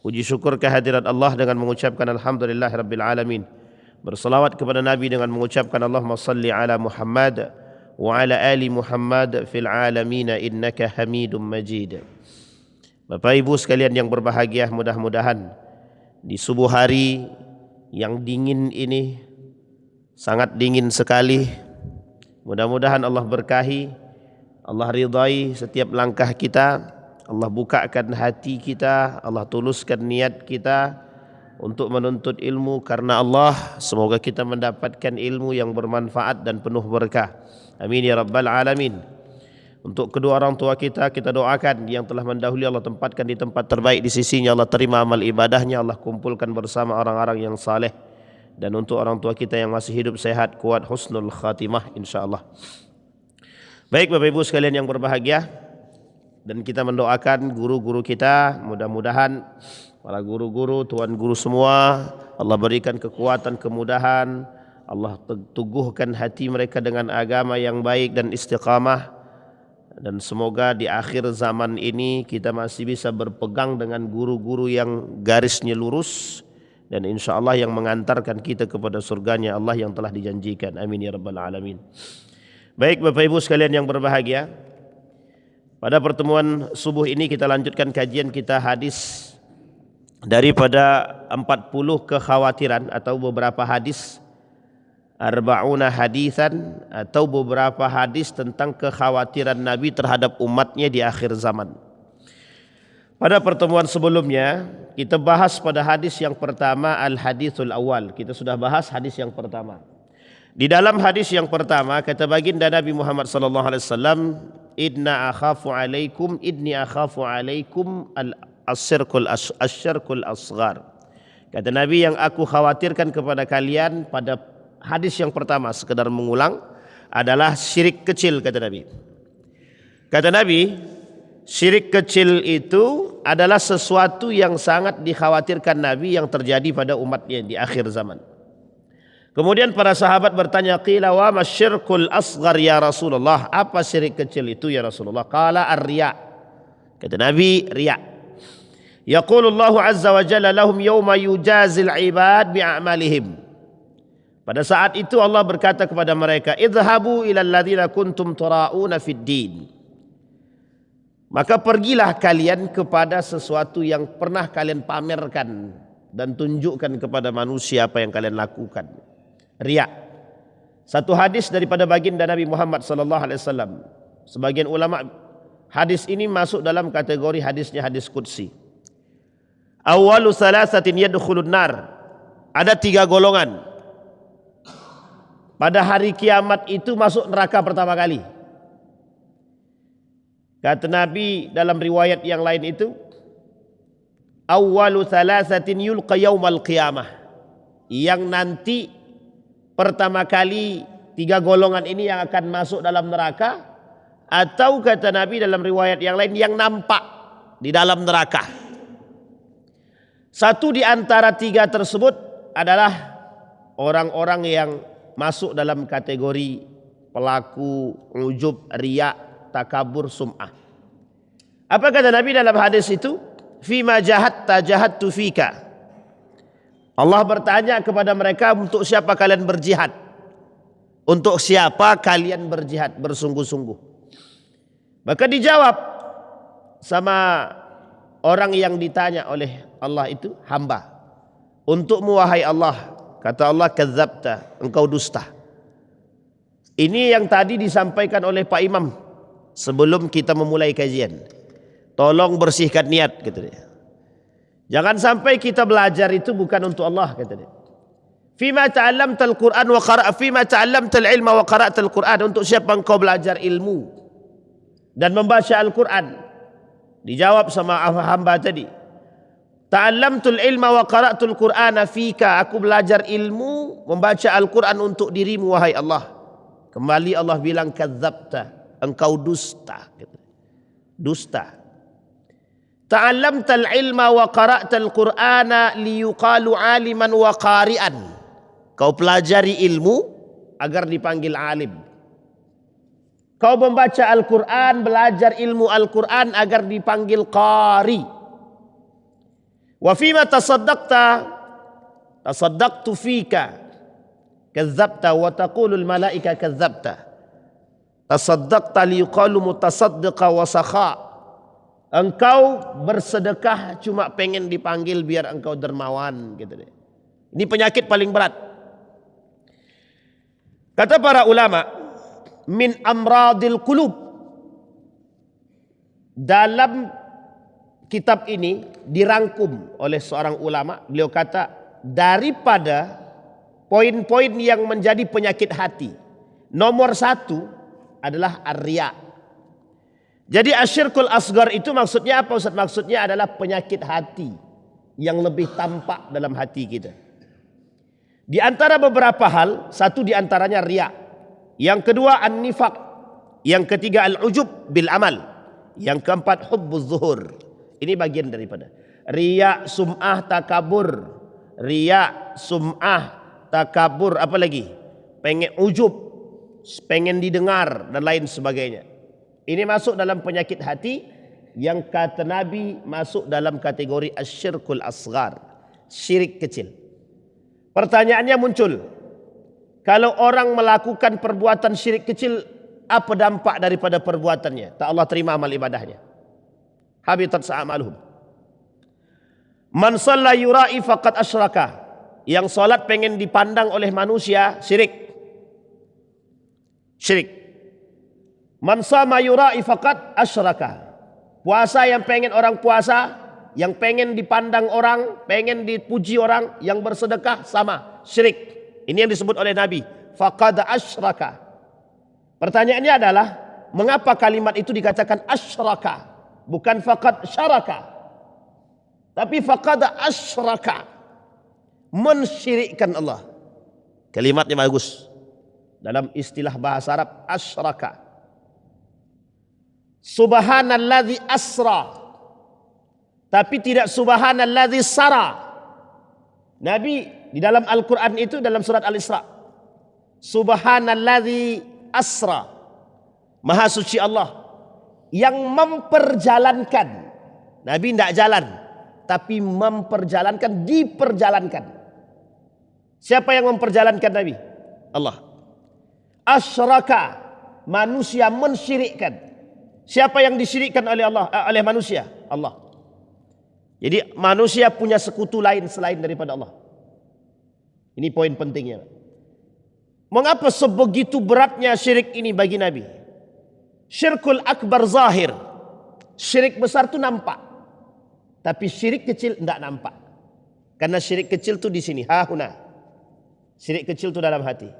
Puji syukur kehadirat Allah dengan mengucapkan alhamdulillahirabbil alamin. Bersalawat kepada Nabi dengan mengucapkan Allahumma salli ala Muhammad wa ala ali Muhammad fil alamin innaka Hamidum Majid. Bapak Ibu sekalian yang berbahagia, mudah-mudahan di subuh hari yang dingin ini, sangat dingin sekali, mudah-mudahan Allah berkahi, Allah ridai setiap langkah kita, Allah bukakan hati kita, Allah tuluskan niat kita untuk menuntut ilmu karena Allah. Semoga kita mendapatkan ilmu yang bermanfaat dan penuh berkah. Amin ya rabbal alamin. Untuk kedua orang tua kita doakan yang telah mendahului, Allah tempatkan di tempat terbaik di sisinya, Allah terima amal ibadahnya, Allah kumpulkan bersama orang-orang yang saleh. Dan untuk orang tua kita yang masih hidup sehat, kuat, husnul khatimah insyaallah. Baik Bapak Ibu sekalian yang berbahagia, dan kita mendoakan guru-guru kita, mudah-mudahan para guru-guru, tuan guru semua, Allah berikan kekuatan, kemudahan, Allah teguhkan hati mereka dengan agama yang baik dan istiqamah, dan semoga di akhir zaman ini kita masih bisa berpegang dengan guru-guru yang garisnya lurus, dan insya Allah yang mengantarkan kita kepada surganya Allah yang telah dijanjikan. Amin ya rabbal alamin. Baik Bapak Ibu sekalian yang berbahagia, pada pertemuan subuh ini kita lanjutkan kajian kita hadis daripada 40 kekhawatiran atau beberapa hadis, arba'una hadisan, atau beberapa hadis tentang kekhawatiran Nabi terhadap umatnya di akhir zaman. Pada pertemuan sebelumnya kita bahas pada hadis yang pertama, al-hadithul awal. Kita sudah bahas hadis yang pertama. Di dalam hadis yang pertama kata baginda Nabi Muhammad sallallahu alaihi wasallam, inni akhafu alaikum al-syirkul asghar. Kata Nabi, yang aku khawatirkan kepada kalian pada hadis yang pertama, sekedar mengulang, adalah syirik kecil, kata Nabi. Kata Nabi, syirik kecil itu adalah sesuatu yang sangat dikhawatirkan Nabi yang terjadi pada umatnya di akhir zaman. Kemudian para sahabat bertanya, qila wa masyirkul asghar ya Rasulullah, apa syirik kecil itu ya Rasulullah? Qala ar-riya. Kata Nabi, riya. Yaqulullahu azza wa jalla lahum yawma yujazil ibad bi'amalihim. Pada saat itu Allah berkata kepada mereka, idhabu ilal ladzina kuntum tura'una fid din. Maka pergilah kalian kepada sesuatu yang pernah kalian pamerkan dan tunjukkan kepada manusia apa yang kalian lakukan. Riya. Satu hadis daripada baginda Nabi Muhammad sallallahu alaihi wasallam. Sebagian ulama hadis ini masuk dalam kategori hadisnya hadis qudsi. Awwalu salasatin yadkhulun nar. Ada 3 golongan pada hari kiamat itu masuk neraka pertama kali. Kata Nabi dalam riwayat yang lain itu, awwalu salasatin yulqa yaumal qiyamah. Yang nanti pertama kali 3 golongan ini yang akan masuk dalam neraka, atau kata Nabi dalam riwayat yang lain yang nampak di dalam neraka. Satu di antara 3 tersebut adalah orang-orang yang masuk dalam kategori pelaku ujub, riya, takabur, sum'ah. Apa kata Nabi dalam hadis itu? Fima jahatta jahattu fika. Allah bertanya kepada mereka, untuk siapa kalian berjihad? Untuk siapa kalian berjihad bersungguh-sungguh? Maka dijawab sama orang yang ditanya oleh Allah itu, hamba. Untukmu wahai Allah. Kata Allah, kadzabta, engkau dusta. Ini yang tadi disampaikan oleh Pak Imam sebelum kita memulai kajian. Tolong bersihkan niat, kata dia. Jangan sampai kita belajar itu bukan untuk Allah, kata dia. Fima ta'allamtal Qur'an wa fima ta'allamtal ilma wa qara'tal Qur'an. Untuk siapa engkau belajar ilmu dan membaca Al-Qur'an? Dijawab sama hamba tadi, ta'allamtul ilma wa qara'tul Qur'ana fika. Aku belajar ilmu, membaca Al-Qur'an untuk dirimu wahai Allah. Kembali Allah bilang, kadzabta, engkau dusta. Dusta. Ta'allamtal ilma wa qara'tal Qur'ana liyuqalu aliman wa qari'an. Kau pelajari ilmu agar dipanggil alim. Kau membaca Al-Quran, belajar ilmu Al-Quran agar dipanggil qari. Wa fima tasaddaqtu fika kadzabta wa taqulul malaika kadzabta. Tasaddaqta liqalu mutasaddiqa wa sakha. Engkau bersedekah cuma pengen dipanggil biar engkau dermawan gitu deh. Ini penyakit paling berat. Kata para ulama, min amradil qulub. Dalam kitab ini dirangkum oleh seorang ulama, beliau kata daripada poin-poin yang menjadi penyakit hati, nomor satu adalah ar-riya. Jadi asyirkul asgar itu maksudnya apa Ustaz? Maksudnya adalah penyakit hati yang lebih tampak dalam hati kita. Di antara beberapa hal, satu di antaranya riya. Yang kedua an-nifaq. Yang ketiga al-ujub bil amal. Yang keempat hubbuz zuhur. Ini bagian daripada riya, sum'ah, takabur. Riya, sum'ah, takabur, apa lagi? Pengen ujub, pengen didengar dan lain sebagainya. Ini masuk dalam penyakit hati yang kata Nabi masuk dalam kategori asyirkul asgar, syirik kecil. Pertanyaannya muncul, kalau orang melakukan perbuatan syirik kecil, apa dampak daripada perbuatannya? Tak Allah terima amal ibadahnya. Habitat sa'amaluhum. Man shalla yura'i faqad asyraka. Yang salat pengen dipandang oleh manusia, syirik. Syirik. Man shama yura'i faqad asyraka. Puasa yang pengen orang puasa, yang pengen dipandang orang, pengen dipuji orang, yang bersedekah sama, syirik. Ini yang disebut oleh Nabi, faqad asyraka. Pertanyaannya adalah, mengapa kalimat itu dikatakan asyraka, bukan faqad syaraka, tapi faqad asyraka, mensyirikkan Allah. Kalimatnya bagus. Dalam istilah bahasa Arab, asyraka. Subhanalladzi asra, tapi tidak subhanalladzi sara. Nabi di dalam Al-Quran itu dalam surat Al-Isra, subhanalladzi asra, maha suci Allah yang memperjalankan. Nabi tidak jalan, tapi memperjalankan, diperjalankan. Siapa yang memperjalankan Nabi? Allah. Asyraka, manusia mensyirikkan. Siapa yang disyirikkan oleh Allah, oleh manusia? Allah. Jadi manusia punya sekutu lain selain daripada Allah. Ini poin pentingnya. Mengapa sebegitu beratnya syirik ini bagi Nabi? Syirkul akbar zahir. Syirik besar itu nampak. Tapi syirik kecil tidak nampak. Karena syirik kecil itu di sini, hahuna. Syirik kecil itu dalam hati.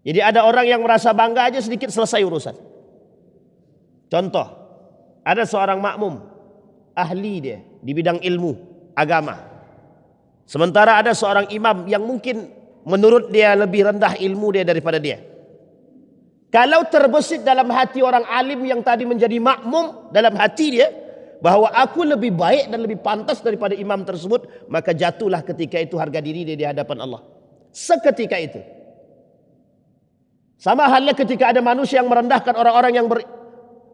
Jadi ada orang yang merasa bangga aja sedikit selesai urusan. Contoh, ada seorang makmum, ahli dia di bidang ilmu agama. Sementara ada seorang imam yang mungkin menurut dia lebih rendah ilmu dia daripada dia. Kalau terbesit dalam hati orang alim yang tadi menjadi makmum dalam hati dia, bahwa aku lebih baik dan lebih pantas daripada imam tersebut, maka jatuhlah ketika itu harga diri dia di hadapan Allah. Seketika itu. Sama halnya ketika ada manusia yang merendahkan orang-orang yang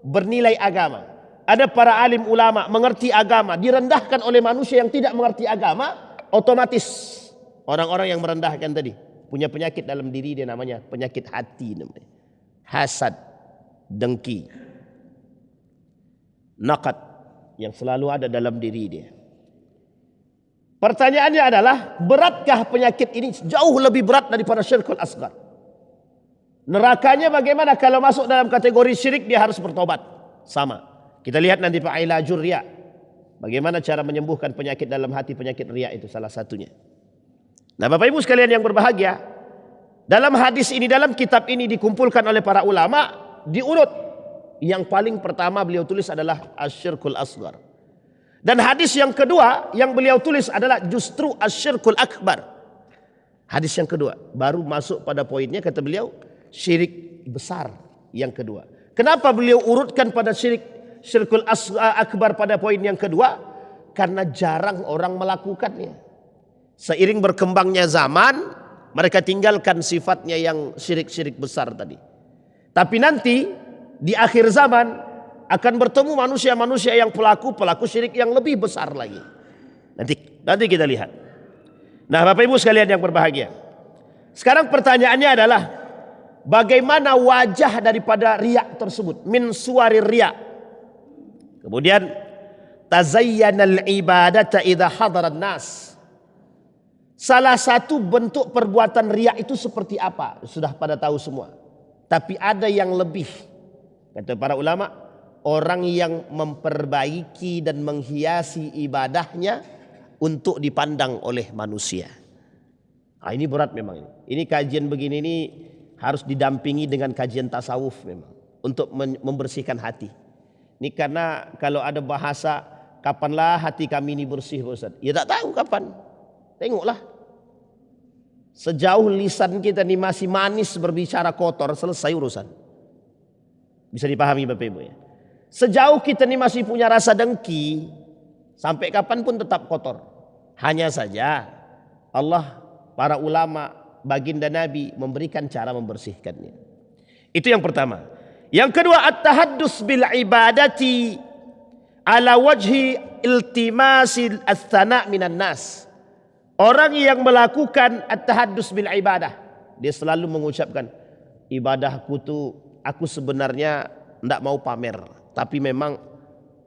bernilai agama. Ada para alim ulama mengerti agama, direndahkan oleh manusia yang tidak mengerti agama, otomatis orang-orang yang merendahkan tadi punya penyakit dalam diri dia, namanya penyakit hati, namanya hasad, dengki, naqad yang selalu ada dalam diri dia. Pertanyaannya adalah, beratkah penyakit ini? Jauh lebih berat daripada syirkul asgar. Nerakanya bagaimana kalau masuk dalam kategori syirik? Dia harus bertobat. Sama. Kita lihat nanti Pak Ilajur riya. Bagaimana cara menyembuhkan penyakit dalam hati, penyakit riya itu salah satunya. Nah Bapak Ibu sekalian yang berbahagia, dalam hadis ini, dalam kitab ini dikumpulkan oleh para ulama, diurut. Yang paling pertama beliau tulis adalah asyirkul asgar. Dan hadis yang kedua yang beliau tulis adalah justru asyirkul akbar. Hadis yang kedua baru masuk pada poinnya, kata beliau, syirik besar yang kedua. Kenapa beliau urutkan pada syirkul akbar pada poin yang kedua? Karena jarang orang melakukannya. Seiring berkembangnya zaman, mereka tinggalkan sifatnya yang syirik-syirik besar tadi. Tapi nanti di akhir zaman akan bertemu manusia-manusia yang pelaku syirik yang lebih besar lagi. Nanti kita lihat. Nah, Bapak Ibu sekalian yang berbahagia. Sekarang pertanyaannya adalah bagaimana wajah daripada riya tersebut? Min suwari riya. Kemudian tazayyanal ibadata idza hadaran nas. Salah satu bentuk perbuatan riya itu seperti apa? Sudah pada tahu semua. Tapi ada yang lebih. Kata para ulama, orang yang memperbaiki dan menghiasi ibadahnya untuk dipandang oleh manusia. Nah, ini berat memang. Ini kajian begini ini harus didampingi dengan kajian tasawuf memang. Untuk membersihkan hati. Ini karena kalau ada bahasa, kapanlah hati kami ini bersih, Ustaz? Ya tak tahu kapan. Tengoklah. Sejauh lisan kita ini masih manis berbicara kotor, selesai urusan. Bisa dipahami Bapak Ibu ya. Sejauh kita ini masih punya rasa dengki, sampai kapanpun tetap kotor. Hanya saja Allah, para ulama, baginda Nabi memberikan cara membersihkannya. Itu yang pertama. Yang kedua, at-tahaddus bil ibadati ala wajhi iltimasil ats-tsana' minan nas. Orang yang melakukan at-tahaddus bil ibadah, dia selalu mengucapkan, ibadahku tuh aku sebenarnya tidak mau pamer, tapi memang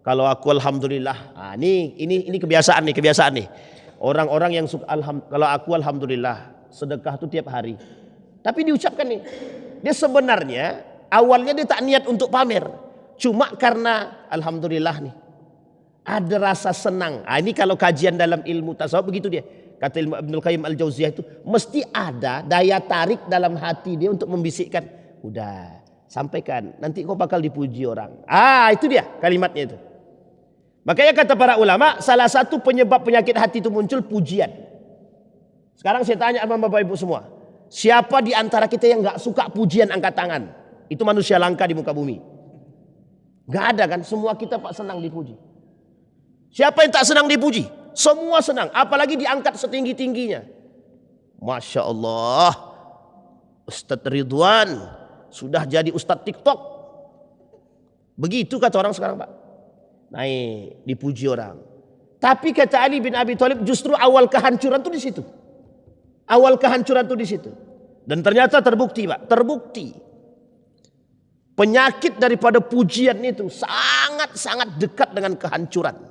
kalau aku alhamdulillah. Nah, ini kebiasaan nih. Orang-orang yang suka kalau aku alhamdulillah, sedekah itu tiap hari. Tapi diucapkan nih, dia sebenarnya awalnya dia tak niat untuk pamer, cuma karena alhamdulillah nih ada rasa senang. Nah, ini kalau kajian dalam ilmu tasawuf begitu dia. Kata ilmu Ibnul Qayyim Al-Jauziyah itu mesti ada daya tarik dalam hati dia untuk membisikkan, udah sampaikan, nanti kau bakal dipuji orang. Itu dia kalimatnya itu. Makanya kata para ulama, salah satu penyebab penyakit hati itu muncul pujian. Sekarang saya tanya sama Bapak Ibu semua, siapa di antara kita yang gak suka pujian? Angkat tangan. Itu manusia langka di muka bumi. Gak ada kan? Semua kita Pak senang dipuji. Siapa yang tak senang dipuji? Semua senang, apalagi diangkat setinggi-tingginya. Masya Allah, Ustadz Ridwan sudah jadi Ustadz TikTok. Begitu kata orang sekarang Pak. Naik, dipuji orang. Tapi kata Ali bin Abi Thalib, justru awal kehancuran itu di situ. Awal kehancuran itu di situ. Dan ternyata terbukti Pak, terbukti. Penyakit daripada pujian itu sangat-sangat dekat dengan kehancuran.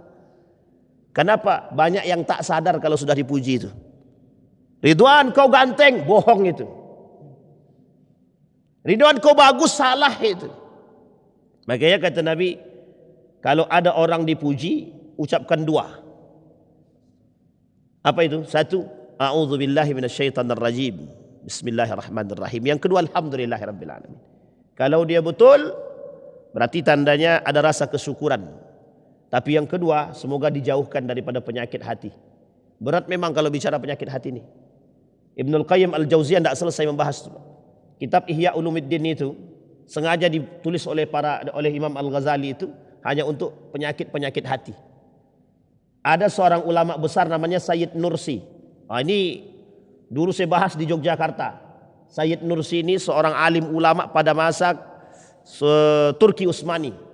Kenapa? Banyak yang tak sadar kalau sudah dipuji itu. Ridwan kau ganteng, bohong itu. Ridwan kau bagus, salah itu. Makanya kata Nabi, kalau ada orang dipuji, ucapkan dua. Apa itu? Satu, a'udzubillahi minasyaitonirrajim. Bismillahirrahmanirrahim. Yang kedua, alhamdulillahirabbil alamin. Kalau dia betul, berarti tandanya ada rasa kesyukuran. Tapi yang kedua, semoga dijauhkan daripada penyakit hati. Berat memang kalau bicara penyakit hati ini. Ibnul Qayyim Al-Jauziyah tidak selesai membahas. Kitab Ihya Ulumuddin itu sengaja ditulis oleh Imam Al-Ghazali itu hanya untuk penyakit-penyakit hati. Ada seorang ulama besar namanya Sayyid Nursi. Ini dulu saya bahas di Yogyakarta. Sayyid Nursi ini seorang alim ulama pada masa Turki Utsmani.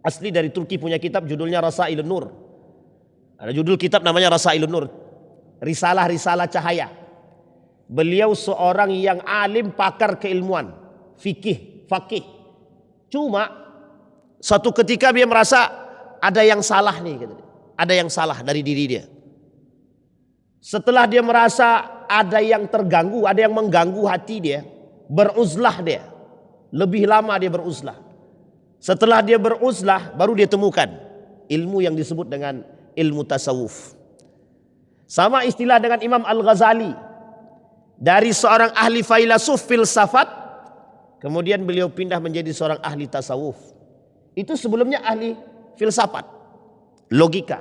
Asli dari Turki, punya kitab judulnya Rasailun Nur. Ada judul kitab namanya Rasailun Nur. Risalah-risalah cahaya. Beliau seorang yang alim, pakar keilmuan, fakih. Cuma satu ketika dia merasa ada yang salah nih, ada yang salah dari diri dia. Setelah dia merasa ada yang terganggu, ada yang mengganggu hati dia, beruzlah dia. Lebih lama dia beruzlah. Setelah dia beruzlah, baru dia temukan ilmu yang disebut dengan ilmu tasawuf. Sama istilah dengan Imam Al-Ghazali. Dari seorang ahli filsafat, kemudian beliau pindah menjadi seorang ahli tasawuf. Itu sebelumnya ahli filsafat, logika.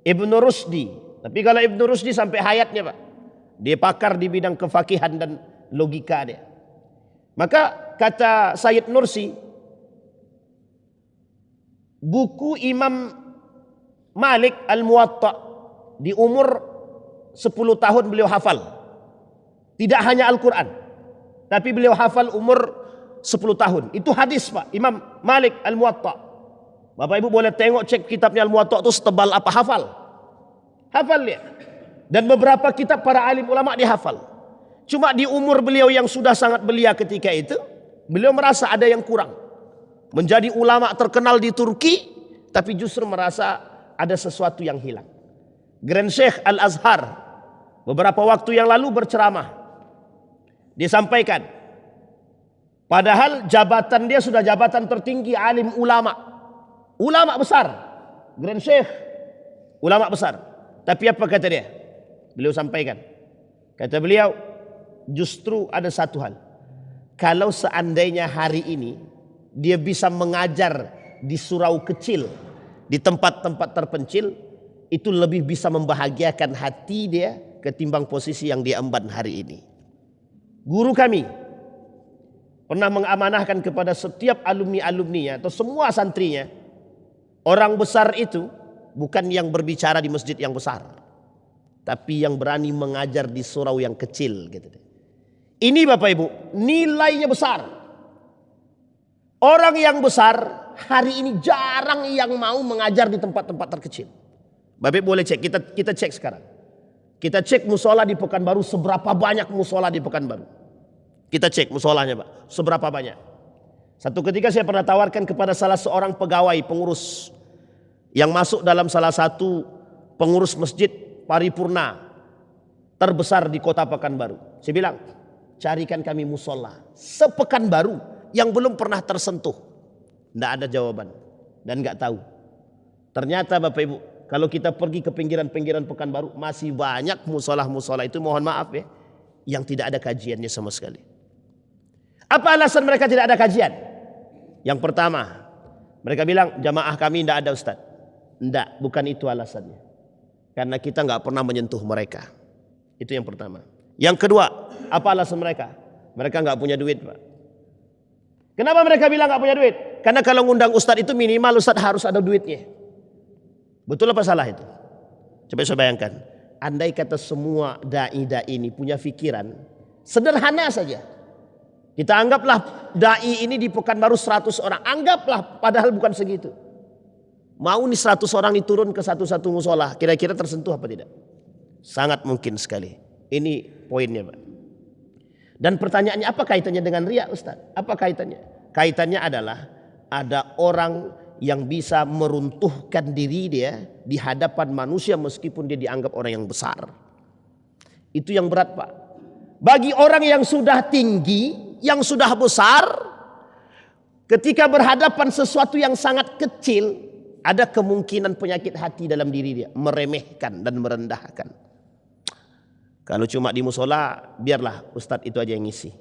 Ibnu Rusdi. Tapi kalau Ibnu Rusdi sampai hayatnya Pak, dia pakar di bidang kefakihan dan logika dia. Maka kata Sayyid Nursi, buku Imam Malik Al-Muwatta di umur 10 tahun beliau hafal. Tidak hanya Al-Quran, tapi beliau hafal umur 10 tahun. Itu hadis Pak, Imam Malik Al-Muwatta. Bapak Ibu boleh tengok, cek kitabnya Al-Muwatta itu setebal apa, hafal. Hafal dia. Dan beberapa kitab para alim ulama dia hafal. Cuma di umur beliau yang sudah sangat belia ketika itu, beliau merasa ada yang kurang. Menjadi ulama terkenal di Turki, tapi justru merasa ada sesuatu yang hilang. Grand Sheikh Al-Azhar beberapa waktu yang lalu berceramah. Dia sampaikan, padahal jabatan dia sudah jabatan tertinggi alim ulama. Ulama besar, Grand Sheikh, ulama besar. Tapi apa kata dia? Beliau sampaikan, kata beliau, justru ada satu hal. Kalau seandainya hari ini dia bisa mengajar di surau kecil, di tempat-tempat terpencil, itu lebih bisa membahagiakan hati dia ketimbang posisi yang dia emban hari ini. Guru kami pernah mengamanahkan kepada setiap alumni-alumninya atau semua santrinya, orang besar itu bukan yang berbicara di masjid yang besar, tapi yang berani mengajar di surau yang kecil gitu. Ini Bapak Ibu, nilainya besar. Orang yang besar hari ini jarang yang mau mengajar di tempat-tempat terkecil. Bapak Ibu boleh cek, kita cek sekarang. Kita cek musola di Pekanbaru, seberapa banyak musola di Pekanbaru. Kita cek musolanya Pak, seberapa banyak. Satu ketika saya pernah tawarkan kepada salah seorang pegawai pengurus yang masuk dalam salah satu pengurus masjid paripurna terbesar di kota Pekanbaru. Saya bilang, carikan kami musola sepekanbaru yang belum pernah tersentuh. Tidak ada jawaban dan nggak tahu. Ternyata Bapak Ibu, kalau kita pergi ke pinggiran-pinggiran Pekanbaru, masih banyak musola-musola itu, mohon maaf ya, yang tidak ada kajiannya sama sekali. Apa alasan mereka tidak ada kajian? Yang pertama, mereka bilang jamaah kami tidak ada Ustaz. Tidak, bukan itu alasannya. Karena kita nggak pernah menyentuh mereka. Itu yang pertama. Yang kedua, apa alasan mereka? Mereka nggak punya duit, Pak. Kenapa mereka bilang nggak punya duit? Karena kalau ngundang Ustadz itu minimal Ustadz harus ada duitnya. Betul apa salah itu? Coba saya bayangkan. Andai kata semua dai-dai ini punya pikiran sederhana saja. Kita anggaplah dai ini di Pekanbaru 100 orang. Anggaplah padahal bukan segitu. Mau nih 100 orang diturun ke satu-satu musola, kira-kira tersentuh apa tidak? Sangat mungkin sekali. Ini poinnya, Pak. Dan pertanyaannya, apa kaitannya dengan riya, Ustaz? Apa kaitannya? Kaitannya adalah ada orang yang bisa meruntuhkan diri dia di hadapan manusia meskipun dia dianggap orang yang besar. Itu yang berat, Pak. Bagi orang yang sudah tinggi, yang sudah besar, ketika berhadapan sesuatu yang sangat kecil, ada kemungkinan penyakit hati dalam diri dia, meremehkan dan merendahkan. Kalau cuma di musola, biarlah Ustadz itu aja yang ngisi.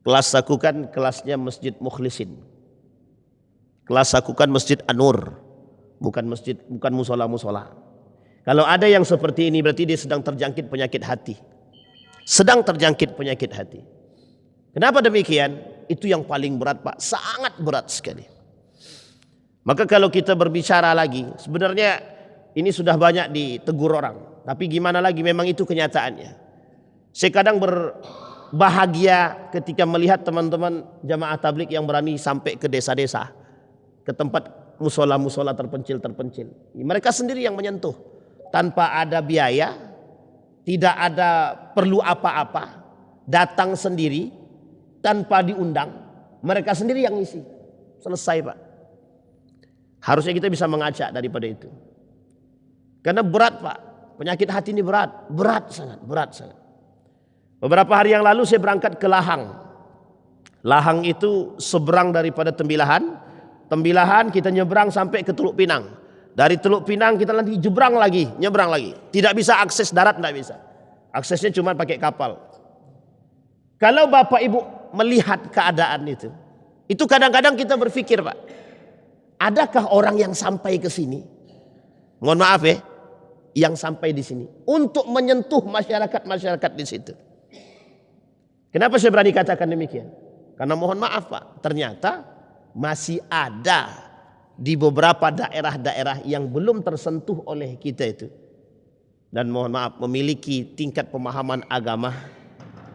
Kelas aku kan kelasnya Masjid Mukhlisin. Kelas aku kan Masjid An-Nur, bukan musola-musola. Kalau ada yang seperti ini berarti dia sedang terjangkit penyakit hati. Sedang terjangkit penyakit hati. Kenapa demikian? Itu yang paling berat, Pak. Sangat berat sekali. Maka kalau kita berbicara lagi, sebenarnya ini sudah banyak ditegur orang. Tapi gimana lagi, memang itu kenyataannya. Saya kadang berbahagia ketika melihat teman-teman jamaah tabligh yang berani sampai ke desa-desa, ke tempat musola-musola terpencil-terpencil. Mereka sendiri yang menyentuh, tanpa ada biaya, tidak ada perlu apa-apa, datang sendiri, tanpa diundang, mereka sendiri yang ngisi. Selesai, Pak. Harusnya kita bisa mengajak daripada itu. Karena berat, Pak. Penyakit hati ini berat. Berat sangat, berat sangat. Beberapa hari yang lalu saya berangkat ke Lahang. Lahang itu seberang daripada Tembilahan. Tembilahan kita nyebrang sampai ke Teluk Pinang. Dari Teluk Pinang kita nanti nyebrang lagi. Tidak bisa akses darat, tidak bisa. Aksesnya cuma pakai kapal. Kalau Bapak Ibu melihat keadaan itu kadang-kadang kita berpikir, Pak, adakah orang yang sampai ke sini? Mohon maaf ya, yang sampai di sini untuk menyentuh masyarakat di situ. Kenapa saya berani katakan demikian? Karena mohon maaf, Pak, ternyata masih ada di beberapa daerah-daerah yang belum tersentuh oleh kita itu. Dan mohon maaf, memiliki tingkat pemahaman agama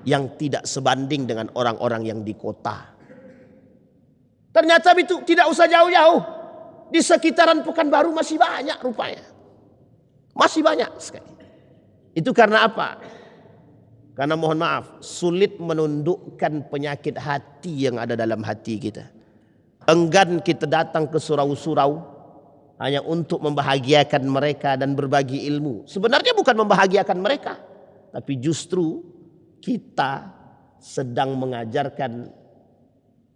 yang tidak sebanding dengan orang-orang yang di kota. Ternyata itu tidak usah jauh-jauh. Di sekitaran Pekanbaru masih banyak rupanya. Masih banyak sekali. Itu karena apa? Karena mohon maaf, sulit menundukkan penyakit hati yang ada dalam hati kita. Enggan kita datang ke surau-surau hanya untuk membahagiakan mereka dan berbagi ilmu. Sebenarnya bukan membahagiakan mereka, tapi justru kita sedang mengajarkan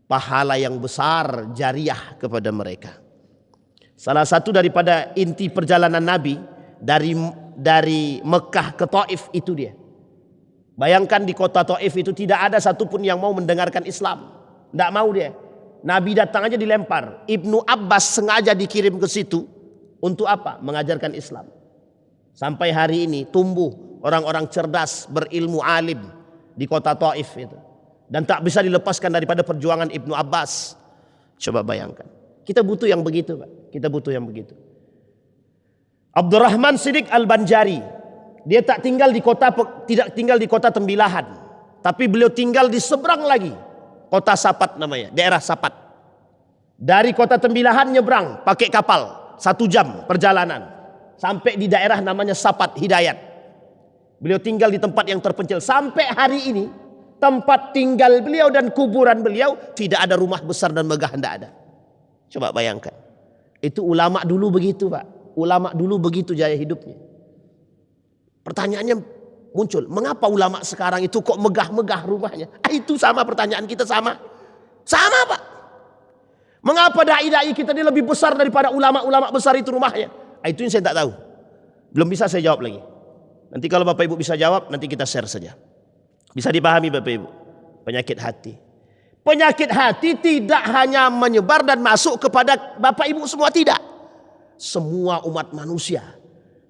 pahala yang besar jariah kepada mereka. Salah satu daripada inti perjalanan Nabi dari Mekah ke Taif itu dia. Bayangkan di kota Taif itu tidak ada satupun yang mau mendengarkan Islam. Tidak mau dia. Nabi datang aja dilempar. Ibnu Abbas sengaja dikirim ke situ. Untuk apa? Mengajarkan Islam. Sampai hari ini tumbuh orang-orang cerdas, berilmu, alim di kota Taif itu. Dan tak bisa dilepaskan daripada perjuangan Ibnu Abbas. Coba bayangkan. Kita butuh yang begitu, Pak. Kita butuh yang begitu. Abdurrahman Siddiq Al-Banjari, dia tidak tinggal di kota Tembilahan, tapi beliau tinggal di seberang lagi, kota Sapat namanya, daerah Sapat. Dari kota Tembilahan nyebrang pakai kapal 1 jam perjalanan sampai di daerah namanya Sapat Hidayat. Beliau tinggal di tempat yang terpencil. Sampai hari ini tempat tinggal beliau dan kuburan beliau tidak ada rumah besar dan megah, tidak ada. Coba bayangkan. Itu ulama dulu begitu, Pak. Ulama dulu begitu jaya hidupnya. Pertanyaannya muncul, mengapa ulama sekarang itu kok megah-megah rumahnya? Itu sama pertanyaan kita, sama Pak. Mengapa dai-dai kita ini lebih besar daripada ulama-ulama besar itu rumahnya? Itu yang saya tak tahu. Belum bisa saya jawab lagi. Nanti kalau Bapak Ibu bisa jawab, nanti kita share saja. Bisa dipahami Bapak Ibu. Penyakit hati. Penyakit hati tidak hanya menyebar dan masuk kepada Bapak Ibu semua, tidak. Semua umat manusia,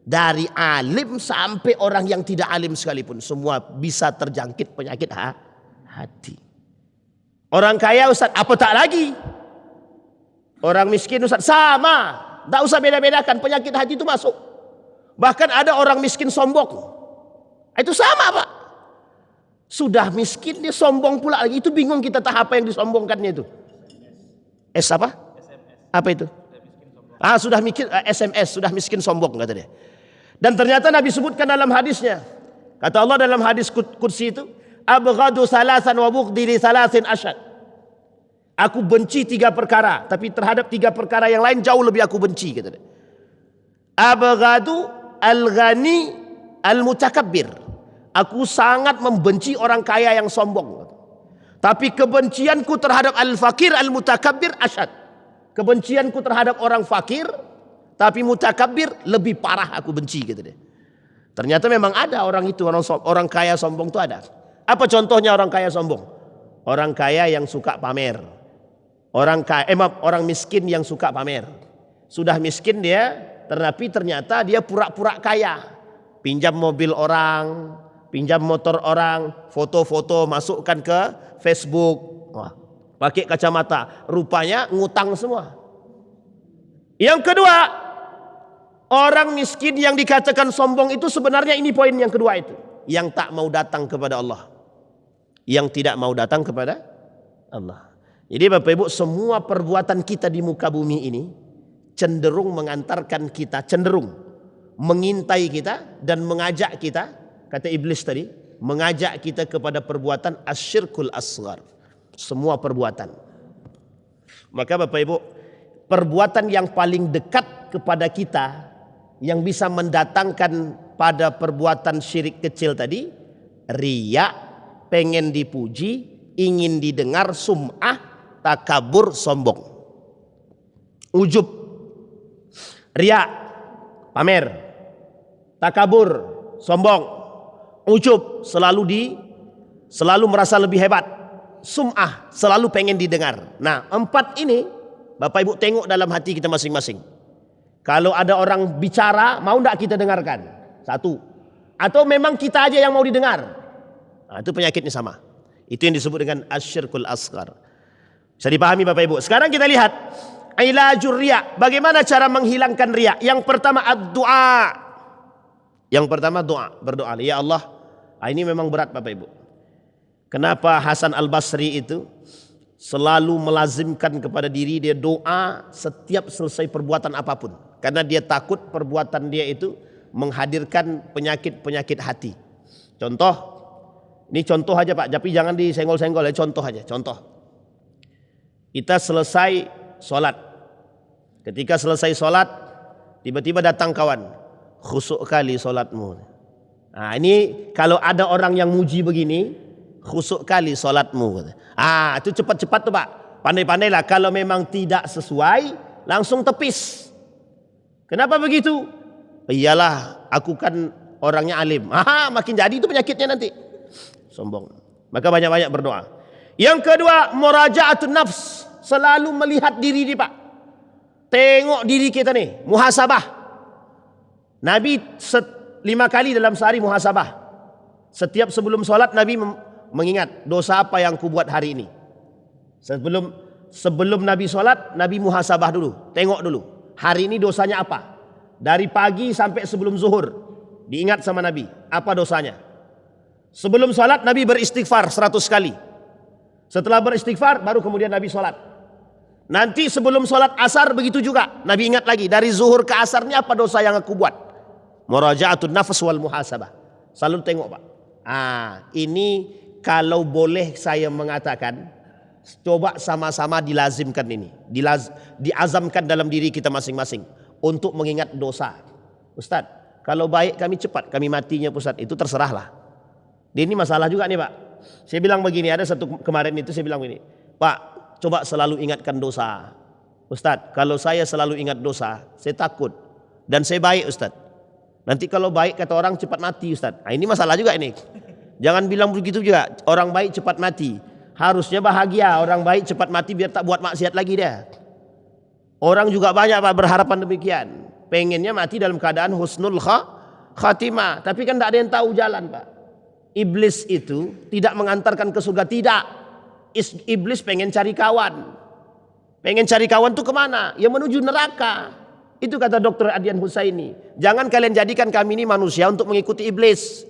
dari alim sampai orang yang tidak alim sekalipun, semua bisa terjangkit penyakit hati. Orang kaya Ustaz, apa tak lagi? Orang miskin Ustaz, sama. Tak usah beda-bedakan, penyakit hati itu masuk. Bahkan ada orang miskin sombong. Itu sama, Pak. Sudah miskin dia sombong pula lagi. Itu bingung kita tak apa yang disombongkannya itu. Apa? Apa itu? Sudah mikir SMS, sudah miskin sombong kata dia. Dan ternyata Nabi sebutkan dalam hadisnya. Kata Allah dalam hadis Qudsi itu, abghadu salasan wa bughdi li salasin asyad. Aku benci 3 perkara, tapi terhadap 3 perkara yang lain jauh lebih aku benci kata dia. Abghadu al-ghani al-mutakabbir. Aku sangat membenci orang kaya yang sombong. Tapi kebencianku terhadap al-fakir al-mutakabbir asyad. Kebencianku terhadap orang fakir tapi mutakabbir lebih parah aku benci gitu deh. Ternyata memang ada orang itu, orang kaya sombong itu ada. Apa contohnya orang kaya sombong? Orang kaya yang suka pamer. Orang miskin yang suka pamer. Sudah miskin dia, tapi ternyata dia pura-pura kaya. Pinjam mobil orang, pinjam motor orang, foto-foto masukkan ke Facebook. Wah, pakai kacamata, rupanya ngutang semua. Yang kedua, orang miskin yang dikatakan sombong itu sebenarnya ini poin yang kedua itu, yang tak mau datang kepada Allah, yang tidak mau datang kepada Allah. Jadi Bapak Ibu, semua perbuatan kita di muka bumi ini cenderung mengantarkan kita, cenderung mengintai kita dan mengajak kita, kata iblis tadi, mengajak kita kepada perbuatan asyirkul asghar. Semua perbuatan. Maka Bapak Ibu, perbuatan yang paling dekat kepada kita yang bisa mendatangkan pada perbuatan syirik kecil tadi, riya, pengen dipuji, ingin didengar, sum'ah, takabur, sombong, ujub, riya, pamer, takabur, sombong, ujub, selalu merasa lebih hebat, sum'ah, selalu pengen didengar. Nah, 4 ini Bapak Ibu tengok dalam hati kita masing-masing. Kalau ada orang bicara, mau tidak kita dengarkan? 1. Atau memang kita aja yang mau didengar? Nah, itu penyakitnya sama. Itu yang disebut dengan asyirkul asghar. Bisa dipahami Bapak Ibu? Sekarang kita lihat ilajur riya. Bagaimana cara menghilangkan riya? Yang pertama ad-du'a. Yang pertama doa, berdoa. Ya Allah, ini memang berat Bapak Ibu. Kenapa Hasan Al-Basri itu selalu melazimkan kepada diri dia doa setiap selesai perbuatan apapun? Karena dia takut perbuatan dia itu menghadirkan penyakit-penyakit hati. Contoh, ini contoh aja Pak, tapi jangan disenggol-senggol ya, contoh aja, contoh. Kita selesai sholat. Ketika selesai sholat, tiba-tiba datang kawan, khusyuk kali sholatmu. Nah ini kalau ada orang yang muji begini, khusyuk kali sholatmu. Itu cepat-cepat tuh Pak, pandai-pandailah. Kalau memang tidak sesuai, langsung tepis. Kenapa begitu? Iyalah, aku kan orangnya alim. Makin jadi itu penyakitnya nanti. Sombong. Maka banyak-banyak berdoa. Yang kedua, murajaatun nafs. Selalu melihat diri nih Pak. Tengok diri kita nih, muhasabah. Nabi 5 kali dalam sehari muhasabah. Setiap sebelum sholat Nabi mengingat dosa apa yang kubuat hari ini. Sebelum Nabi sholat, Nabi muhasabah dulu. Tengok dulu, hari ini dosanya apa. Dari pagi sampai sebelum zuhur, diingat sama Nabi, apa dosanya. Sebelum sholat Nabi beristighfar 100 kali. Setelah beristighfar baru kemudian Nabi sholat. Nanti sebelum sholat asar begitu juga, Nabi ingat lagi, dari zuhur ke asarnya apa dosa yang aku buat. Murajaatun nafs wal muhasabah. Selalu tengok Pak. Ini kalau boleh saya mengatakan, coba sama-sama dilazimkan ini, diazamkan dalam diri kita masing-masing untuk mengingat dosa. Ustaz, kalau baik kami cepat, kami matinya Ustaz, itu terserahlah. Ini masalah juga nih Pak. Saya bilang begini, ada satu kemarin itu saya bilang begini, Pak, coba selalu ingatkan dosa. Ustaz, kalau saya selalu ingat dosa, saya takut. Dan saya baik Ustaz. Nanti kalau baik kata orang cepat mati Ustaz. Ini masalah juga ini. Jangan bilang begitu juga, orang baik cepat mati. Harusnya bahagia, orang baik cepat mati biar tak buat maksiat lagi dia. Orang juga banyak Pak berharapan demikian. Pengennya mati dalam keadaan husnul khatimah. Tapi kan tidak ada yang tahu jalan Pak. Iblis itu tidak mengantarkan ke surga, tidak. Iblis pengen cari kawan. Pengen cari kawan tuh kemana? Ya menuju neraka. Itu kata Dr. Adian Husaini. Jangan kalian jadikan kami ini manusia untuk mengikuti iblis.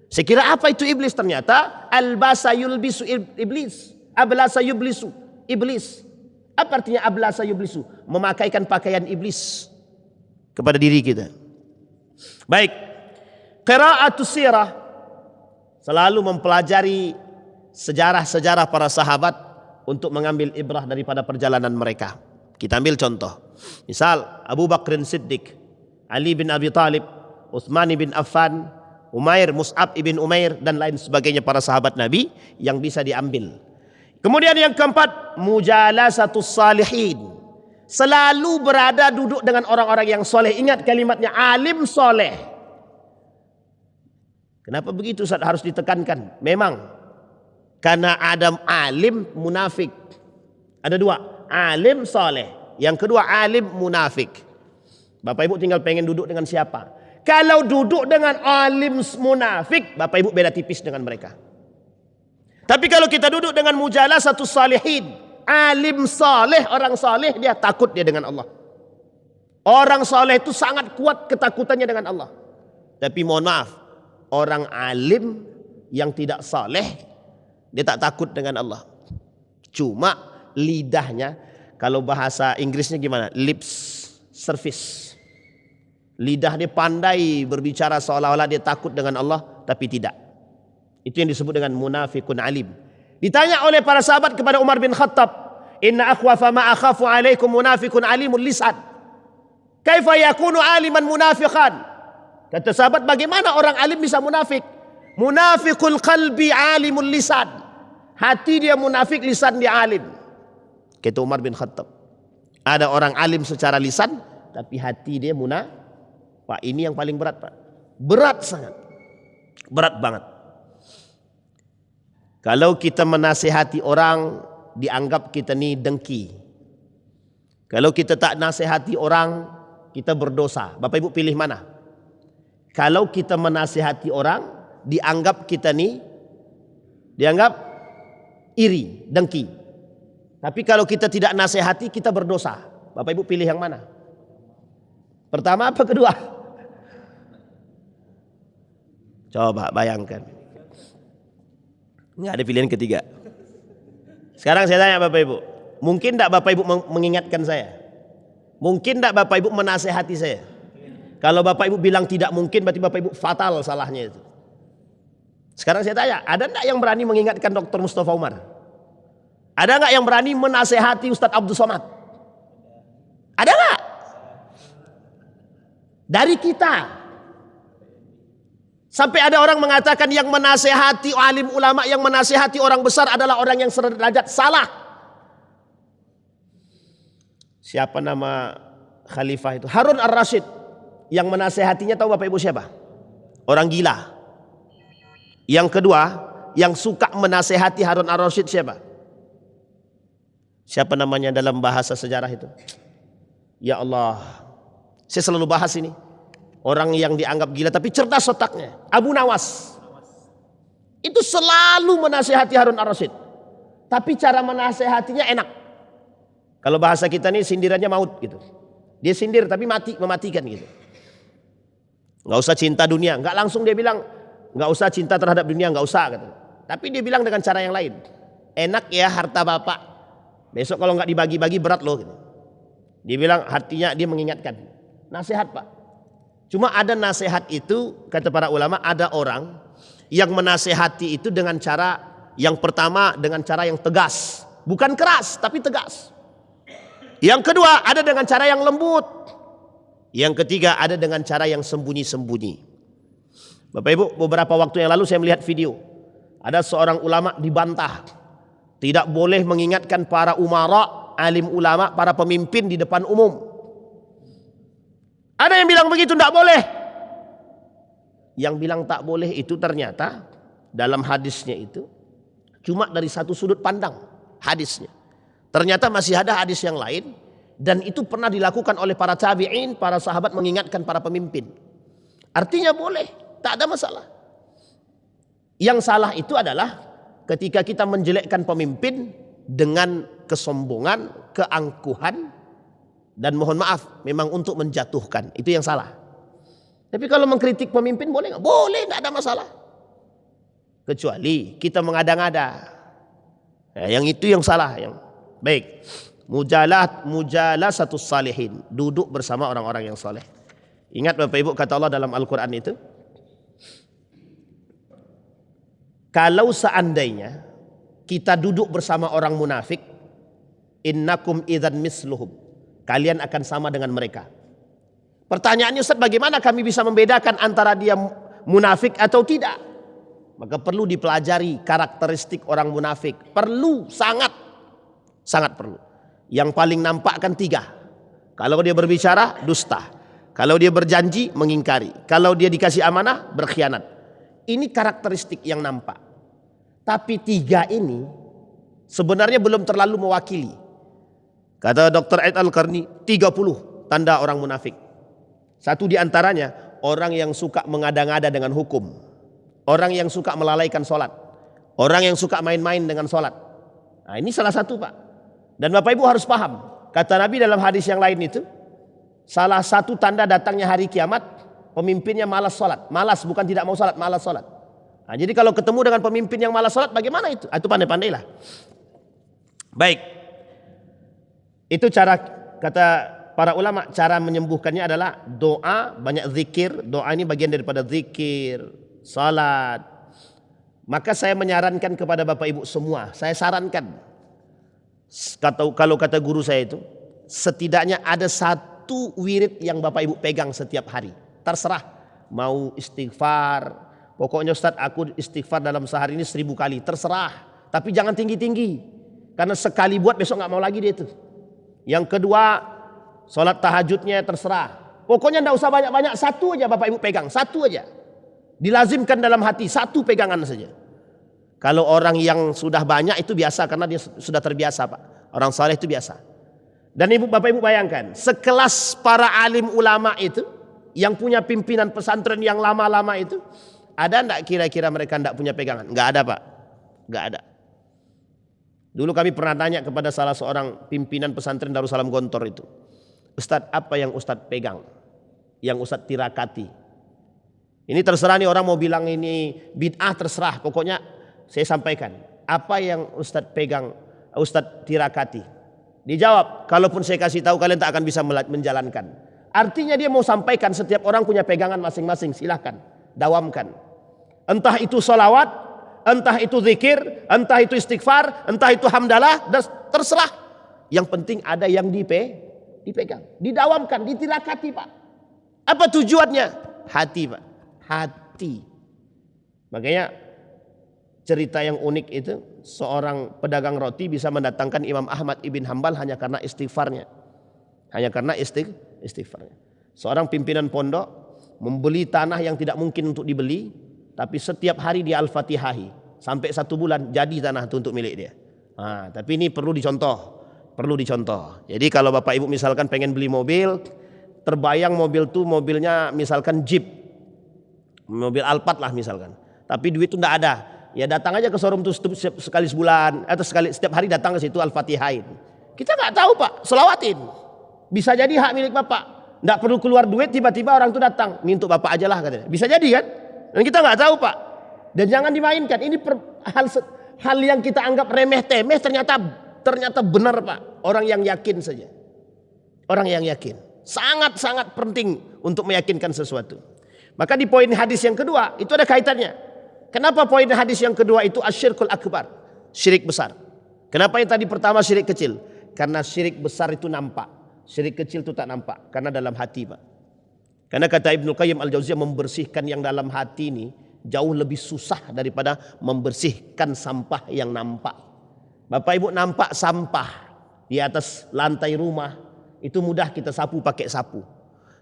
Saya kira apa itu iblis? Ternyata albasa yulbisu iblis, ablasa yublisu iblis. Apa artinya ablasa yublisu? Memakaikan pakaian iblis kepada diri kita. Baik, qiraatus sirah, selalu mempelajari sejarah-sejarah para sahabat untuk mengambil ibrah daripada perjalanan mereka. Kita ambil contoh. Misal Abu Bakr Siddiq, Ali bin Abi Talib, Utsman bin Affan, Umair, Mus'ab ibn Umair, dan lain sebagainya para sahabat Nabi yang bisa diambil. Kemudian yang keempat, mujalasatus salihin. Selalu berada duduk dengan orang-orang yang soleh. Ingat kalimatnya, alim soleh. Kenapa begitu Ustaz harus ditekankan? Memang karena ada alim munafik. Ada dua, alim soleh. Yang kedua alim munafik. Bapak Ibu tinggal pengen duduk dengan siapa? Kalau duduk dengan alim munafik, Bapak Ibu beda tipis dengan mereka. Tapi kalau kita duduk dengan mujalasatus salihin, alim saleh, orang saleh, dia takut dia dengan Allah. Orang saleh itu sangat kuat ketakutannya dengan Allah. Tapi mohon maaf, orang alim yang tidak saleh, dia tak takut dengan Allah. Cuma lidahnya, kalau bahasa Inggrisnya gimana? Lips service. Lidah dia pandai berbicara seolah-olah dia takut dengan Allah, tapi tidak. Itu yang disebut dengan munafikun alim. Ditanya oleh para sahabat kepada Umar bin Khattab, "Inna akhwafa ma akhafu alaikum munafikun alimul lisan. Kaifa yakunu aliman munafiqan?" Kata sahabat, bagaimana orang alim bisa munafik? Munafiqul qalbi alimul lisan. Hati dia munafik, lisan dia alim. Kata Umar bin Khattab. Ada orang alim secara lisan, tapi hati dia munafik. Pak, ini yang paling berat Pak. Berat sangat. Berat banget. Kalau kita menasihati orang, dianggap kita ni dengki. Kalau kita tak nasihati orang, kita berdosa. Bapak Ibu pilih mana? Kalau kita menasihati orang, dianggap kita ni, dianggap iri, dengki. Tapi kalau kita tidak nasihati, kita berdosa. Bapak Ibu pilih yang mana? Pertama apa kedua? Coba bayangkan. Nggak ada pilihan ketiga. Sekarang saya tanya Bapak Ibu, mungkin tidak Bapak Ibu mengingatkan saya? Mungkin tidak Bapak Ibu menasehati saya? Kalau Bapak Ibu bilang tidak mungkin, berarti Bapak Ibu fatal salahnya itu. Sekarang saya tanya, ada enggak yang berani mengingatkan Dr. Mustafa Umar? Ada enggak yang berani menasehati Ustadz Abdul Somad? Ada enggak? Dari kita. Sampai ada orang mengatakan yang menasehati alim ulama, yang menasehati orang besar adalah orang yang sederajat. Salah. Siapa nama khalifah itu? Harun ar-Rasyid. Yang menasehatinya tahu Bapak Ibu siapa? Orang gila. Yang kedua, yang suka menasehati Harun ar-Rasyid siapa? Siapa namanya dalam bahasa sejarah itu? Ya Allah, saya selalu bahas ini. Orang yang dianggap gila tapi cerdas otaknya. Abu Nawas. Itu selalu menasehati Harun ar-Rasyid. Tapi cara menasehatinya enak. Kalau bahasa kita nih sindirannya maut gitu. Dia sindir tapi mematikan gitu. Nggak usah cinta dunia. Nggak langsung dia bilang, nggak usah cinta terhadap dunia, nggak usah gitu. Tapi dia bilang dengan cara yang lain. Enak ya harta bapak. Besok kalau nggak dibagi-bagi berat loh gitu. Dia bilang hatinya dia mengingatkan. Nasihat pak. Cuma ada nasihat itu kata para ulama, ada orang yang menasehati itu dengan cara yang pertama dengan cara yang tegas. Bukan keras tapi tegas. Yang kedua ada dengan cara yang lembut. Yang ketiga ada dengan cara yang sembunyi-sembunyi. Bapak Ibu, beberapa waktu yang lalu saya melihat video. Ada seorang ulama dibantah. Tidak boleh mengingatkan para umara, alim ulama, para pemimpin di depan umum. Ada yang bilang begitu, tidak boleh. Yang bilang tak boleh itu ternyata dalam hadisnya itu cuma dari satu sudut pandang hadisnya. Ternyata masih ada hadis yang lain. Dan itu pernah dilakukan oleh para tabi'in, para sahabat mengingatkan para pemimpin. Artinya boleh, tak ada masalah. Yang salah itu adalah ketika kita menjelekkan pemimpin dengan kesombongan, keangkuhan, dan mohon maaf memang untuk menjatuhkan. Itu yang salah. Tapi kalau mengkritik pemimpin boleh nggak? Boleh, nggak ada masalah. Kecuali kita mengada-ngada. Ya, yang itu yang salah. Yang baik. Mujalah satu salihin, duduk bersama orang-orang yang saleh. Ingat Bapak Ibu kata Allah dalam Al-Quran itu, kalau seandainya kita duduk bersama orang munafik, innakum idzan misluhum, kalian akan sama dengan mereka. Pertanyaannya Ustaz, bagaimana kami bisa membedakan antara dia munafik atau tidak? Maka perlu dipelajari karakteristik orang munafik. Perlu, sangat perlu. Yang paling nampak kan 3. Kalau dia berbicara, dusta. Kalau dia berjanji, mengingkari. Kalau dia dikasih amanah, berkhianat. Ini karakteristik yang nampak. Tapi 3 ini sebenarnya belum terlalu mewakili. Kata Dr. Aid Al-Qarni, 30 tanda orang munafik. Satu di antaranya, orang yang suka mengada-ngada dengan hukum. Orang yang suka melalaikan sholat. Orang yang suka main-main dengan sholat. Nah, ini salah satu pak. Dan Bapak Ibu harus paham, kata Nabi dalam hadis yang lain itu, salah satu tanda datangnya hari kiamat, pemimpinnya malas sholat. Malas, bukan tidak mau sholat, malas sholat. Nah, jadi kalau ketemu dengan pemimpin yang malas sholat, bagaimana itu? Itu pandai-pandailah. Baik, itu cara, kata para ulama, cara menyembuhkannya adalah doa, banyak zikir. Doa ini bagian daripada zikir, salat. Maka saya menyarankan kepada Bapak Ibu semua, saya sarankan, kalau kata guru saya itu, setidaknya ada satu wirid yang Bapak Ibu pegang setiap hari. Terserah, mau istighfar. Pokoknya Ustaz aku istighfar dalam sehari ini 1000 kali. Terserah, tapi jangan tinggi-tinggi. Karena sekali buat besok gak mau lagi dia itu. Yang kedua, sholat tahajudnya terserah. Pokoknya gak usah banyak-banyak, satu aja Bapak Ibu pegang, satu aja. Dilazimkan dalam hati, satu pegangan saja. Kalau orang yang sudah banyak itu biasa karena dia sudah terbiasa pak. Orang saleh itu biasa. Dan Bapak Ibu bayangkan, sekelas para alim ulama itu yang punya pimpinan pesantren yang lama-lama itu, ada enggak kira-kira mereka enggak punya pegangan? Enggak ada pak. Enggak ada. Dulu kami pernah tanya kepada salah seorang pimpinan pesantren Darussalam Gontor itu, Ustadz apa yang Ustadz pegang? Yang Ustadz tirakati? Ini terserah nih orang mau bilang ini bid'ah, terserah. Pokoknya saya sampaikan, apa yang Ustadz pegang, Ustadz tirakati? Dijawab, kalaupun saya kasih tahu kalian tak akan bisa menjalankan. Artinya dia mau sampaikan setiap orang punya pegangan masing-masing, silahkan dawamkan. Entah itu salawat, entah itu zikir, entah itu istighfar, entah itu hamdalah, dan terserah. Yang penting ada yang dipegang, didawamkan, ditilakati Pak. Apa tujuannya? Hati Pak, hati. Makanya cerita yang unik itu, seorang pedagang roti bisa mendatangkan Imam Ahmad ibn Hanbal hanya karena istighfarnya. Hanya karena istighfarnya. Seorang pimpinan pondok membeli tanah yang tidak mungkin untuk dibeli, tapi setiap hari dia al-fatihahi. Sampai 1 bulan jadi tanah itu untuk milik dia. Nah, tapi ini perlu dicontoh. Jadi kalau Bapak Ibu misalkan pengen beli mobil, terbayang mobil tuh mobilnya misalkan Jeep, mobil Alphard lah misalkan. Tapi duit itu tidak ada. Ya datang aja ke showroom tuh sekali sebulan atau setiap hari datang ke situ al-fatihain. Kita nggak tahu Pak, selawatin. Bisa jadi hak milik Bapak. Nggak perlu keluar duit, tiba-tiba orang tuh datang, ini untuk Bapak aja lah katanya. Bisa jadi kan? Dan kita nggak tahu Pak. Dan jangan dimainkan. Ini hal yang kita anggap remeh-temeh ternyata benar Pak. Orang yang yakin saja. Orang yang yakin. Sangat-sangat penting untuk meyakinkan sesuatu. Maka di poin hadis yang kedua itu ada kaitannya. Kenapa poin hadis yang kedua itu asyirkul akbar, syirik besar. Kenapa yang tadi pertama syirik kecil? Karena syirik besar itu nampak, syirik kecil itu tak nampak. Karena dalam hati Pak. Karena kata Ibnu Qayyim al-Jauziyah, membersihkan yang dalam hati ini jauh lebih susah daripada membersihkan sampah yang nampak. Bapak Ibu nampak sampah di atas lantai rumah, itu mudah kita sapu pakai sapu.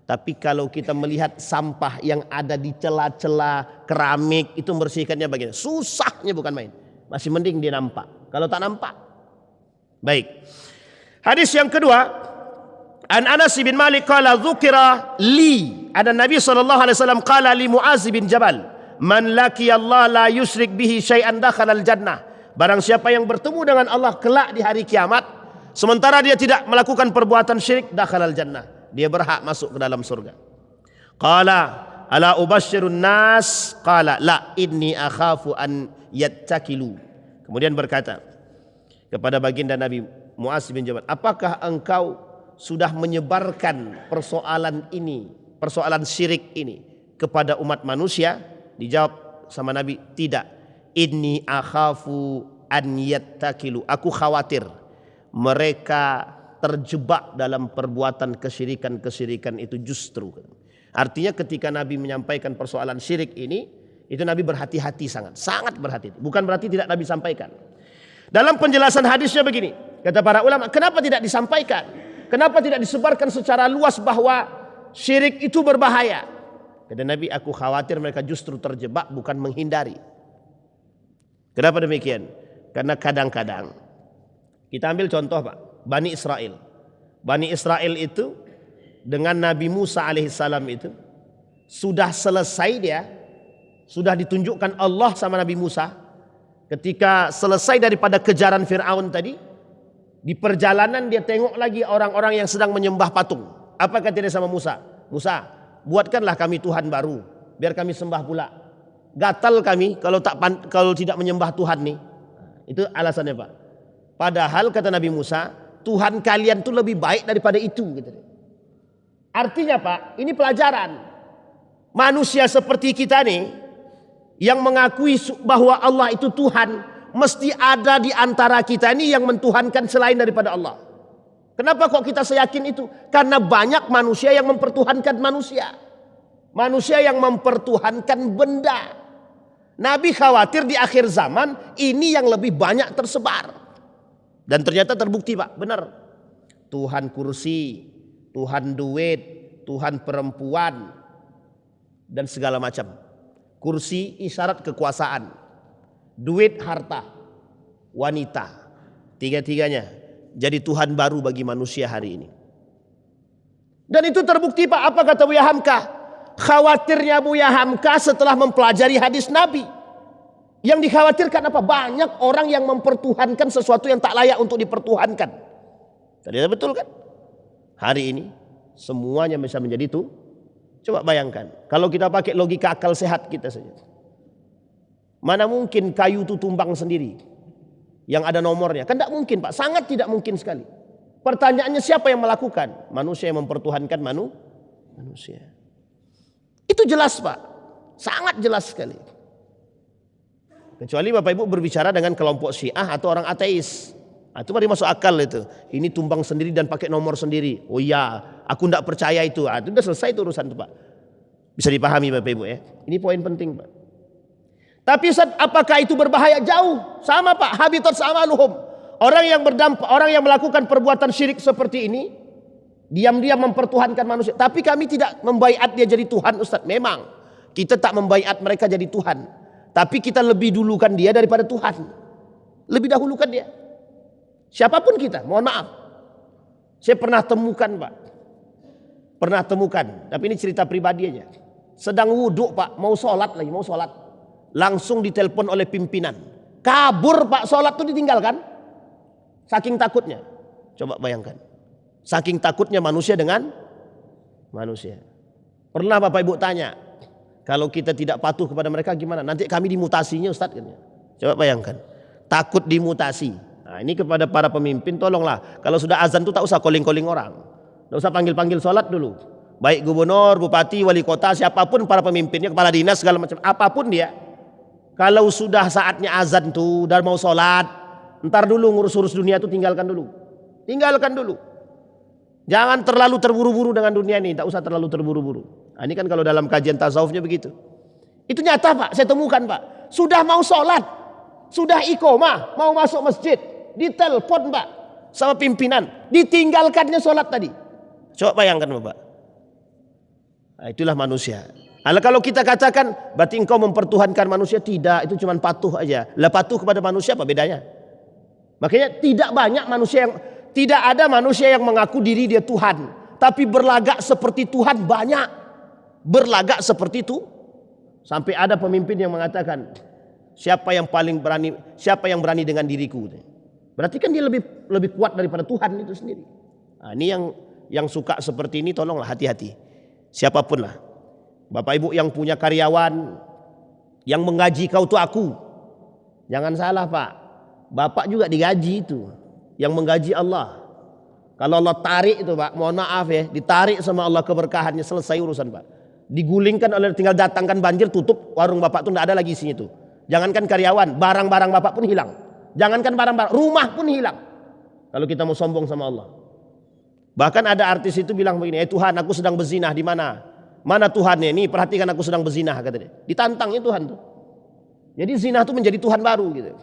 Tapi kalau kita melihat sampah yang ada di celah-celah keramik, itu membersihkannya bagaimana? Susahnya bukan main. Masih mending dia nampak. Kalau tak nampak. Baik. Hadis yang kedua, An Anas bin Malik qala dzukira li, ada Nabi SAW qala li Muaz bin Jabal, man laqiya Allah la yusyrik bihi syai'an dakhala al-jannah. Barang siapa yang bertemu dengan Allah kelak di hari kiamat, sementara dia tidak melakukan perbuatan syirik, dakhala al-jannah. Dia berhak masuk ke dalam surga. Qala ala ubasyirun nas, qala la inni akhafu an yattakilu. Kemudian berkata kepada baginda Nabi Muaz bin Jabal, apakah engkau sudah menyebarkan persoalan ini, persoalan syirik ini kepada umat manusia? Dijawab sama Nabi, tidak. Inni akhafu an yattakilu. Aku khawatir mereka terjebak dalam perbuatan kesyirikan itu justru. Artinya ketika Nabi menyampaikan persoalan syirik ini, itu Nabi berhati-hati, sangat berhati-hati. Bukan berarti tidak Nabi sampaikan. Dalam penjelasan hadisnya begini, kata para ulama, kenapa tidak disampaikan? Kenapa tidak disebarkan secara luas bahwa syirik itu berbahaya? Kata Nabi, aku khawatir mereka justru terjebak, bukan menghindari. Kenapa demikian? Karena kadang-kadang kita ambil contoh Pak, Bani Israel. Bani Israel itu dengan Nabi Musa alaihissalam itu sudah selesai, dia sudah ditunjukkan Allah sama Nabi Musa. Ketika selesai daripada kejaran Fir'aun tadi, di perjalanan dia tengok lagi orang-orang yang sedang menyembah patung. Apa kata dia sama Musa? Musa, buatkanlah kami Tuhan baru, biar kami sembah pula. Gatal kami kalau tidak menyembah Tuhan nih. Itu alasannya Pak. Padahal kata Nabi Musa, Tuhan kalian tuh lebih baik daripada itu gitu. Artinya Pak, ini pelajaran. Manusia seperti kita nih yang mengakui bahwa Allah itu Tuhan, mesti ada di antara kita ini yang mentuhankan selain daripada Allah. Kenapa kok kita seyakin itu? Karena banyak manusia yang mempertuhankan manusia. Manusia yang mempertuhankan benda. Nabi khawatir di akhir zaman ini yang lebih banyak tersebar. Dan ternyata terbukti Pak, benar. Tuhan kursi, Tuhan duit, Tuhan perempuan, dan segala macam. Kursi isyarat kekuasaan, duit harta, wanita, tiga-tiganya jadi Tuhan baru bagi manusia hari ini. Dan itu terbukti Pak. Apa kata Buya Hamka? Khawatirnya Buya Hamka setelah mempelajari hadis Nabi. Yang dikhawatirkan apa? Banyak orang yang mempertuhankan sesuatu yang tak layak untuk dipertuhankan. Ternyata betul kan? Hari ini semuanya bisa menjadi itu. Coba bayangkan, kalau kita pakai logika akal sehat kita saja. Mana mungkin kayu itu tumbang sendiri yang ada nomornya? Kan tidak mungkin Pak, sangat tidak mungkin sekali. Pertanyaannya siapa yang melakukan? Manusia yang mempertuhankan Manusia. Itu jelas Pak, sangat jelas sekali. Kecuali Bapak Ibu berbicara dengan kelompok Syiah atau orang ateis, itu mari masuk akal itu. Ini tumbang sendiri dan pakai nomor sendiri. Oh iya, aku tidak percaya itu. Itu udah selesai itu urusan itu Pak. Bisa dipahami Bapak Ibu ya. Ini poin penting Pak. Tapi Ustaz, apakah itu berbahaya? Jauh. Sama Pak, habitat sama luhum. Orang yang melakukan perbuatan syirik seperti ini, diam-diam mempertuhankan manusia. Tapi kami tidak membaiat dia jadi Tuhan Ustaz. Memang kita tak membaiat mereka jadi Tuhan, tapi kita lebih dulukan dia daripada Tuhan. Lebih dahulukan dia. Siapapun kita, mohon maaf. Saya pernah temukan Pak. Pernah temukan, tapi ini cerita pribadi aja. Sedang wudhu Pak, mau sholat. Langsung ditelepon oleh pimpinan. Kabur Pak, sholat itu ditinggalkan. Saking takutnya. Coba bayangkan. Saking takutnya manusia dengan manusia. Pernah Bapak Ibu tanya, kalau kita tidak patuh kepada mereka gimana? Nanti kami dimutasinya Ustaz. Coba bayangkan. Takut dimutasi. Nah ini kepada para pemimpin tolonglah. Kalau sudah azan tuh tak usah calling-calling orang. Tak usah panggil-panggil sholat dulu. Baik gubernur, bupati, wali kota, siapapun para pemimpinnya, kepala dinas segala macam. Apapun dia. Kalau sudah saatnya azan tuh dan mau sholat, ntar dulu ngurus-urus dunia tuh tinggalkan dulu. Tinggalkan dulu. Jangan terlalu terburu-buru dengan dunia ini. Tak usah terlalu terburu-buru. Nah, ini kan kalau dalam kajian tasawufnya begitu. Itu nyata Pak, saya temukan Pak. Sudah mau sholat, sudah iqomah, mau masuk masjid, ditelepon Pak sama pimpinan, ditinggalkannya sholat tadi. Coba bayangkan Bapak. Nah, itulah manusia. Kalau kita katakan berarti engkau mempertuhankan manusia, tidak, itu cuma patuh aja. Lah patuh kepada manusia apa bedanya? Makanya tidak ada manusia yang mengaku diri dia Tuhan, tapi berlagak seperti Tuhan banyak. Berlagak seperti itu. Sampai ada pemimpin yang mengatakan, siapa yang berani dengan diriku? Berarti kan dia lebih kuat daripada Tuhan itu sendiri. Nah, ini yang suka seperti ini tolonglah hati-hati. Siapapun lah. Bapak Ibu yang punya karyawan yang menggaji kau tuh aku. Jangan salah Pak. Bapak juga digaji itu. Yang menggaji Allah. Kalau Allah tarik itu Pak, mohon maaf ya, ditarik sama Allah keberkahannya, selesai urusan Pak. Digulingkan oleh tinggal datangkan banjir, tutup warung Bapak tuh tidak ada lagi isinya tuh. Jangankan karyawan, barang-barang Bapak pun hilang. Jangankan barang-barang, rumah pun hilang. Kalau kita mau sombong sama Allah. Bahkan ada artis itu bilang begini, Tuhan aku sedang berzinah di mana? Mana Tuhannya? Ini perhatikan aku sedang berzinah kata dia. Ditantangnya Tuhan tuh. Jadi zina itu menjadi Tuhan baru gitu.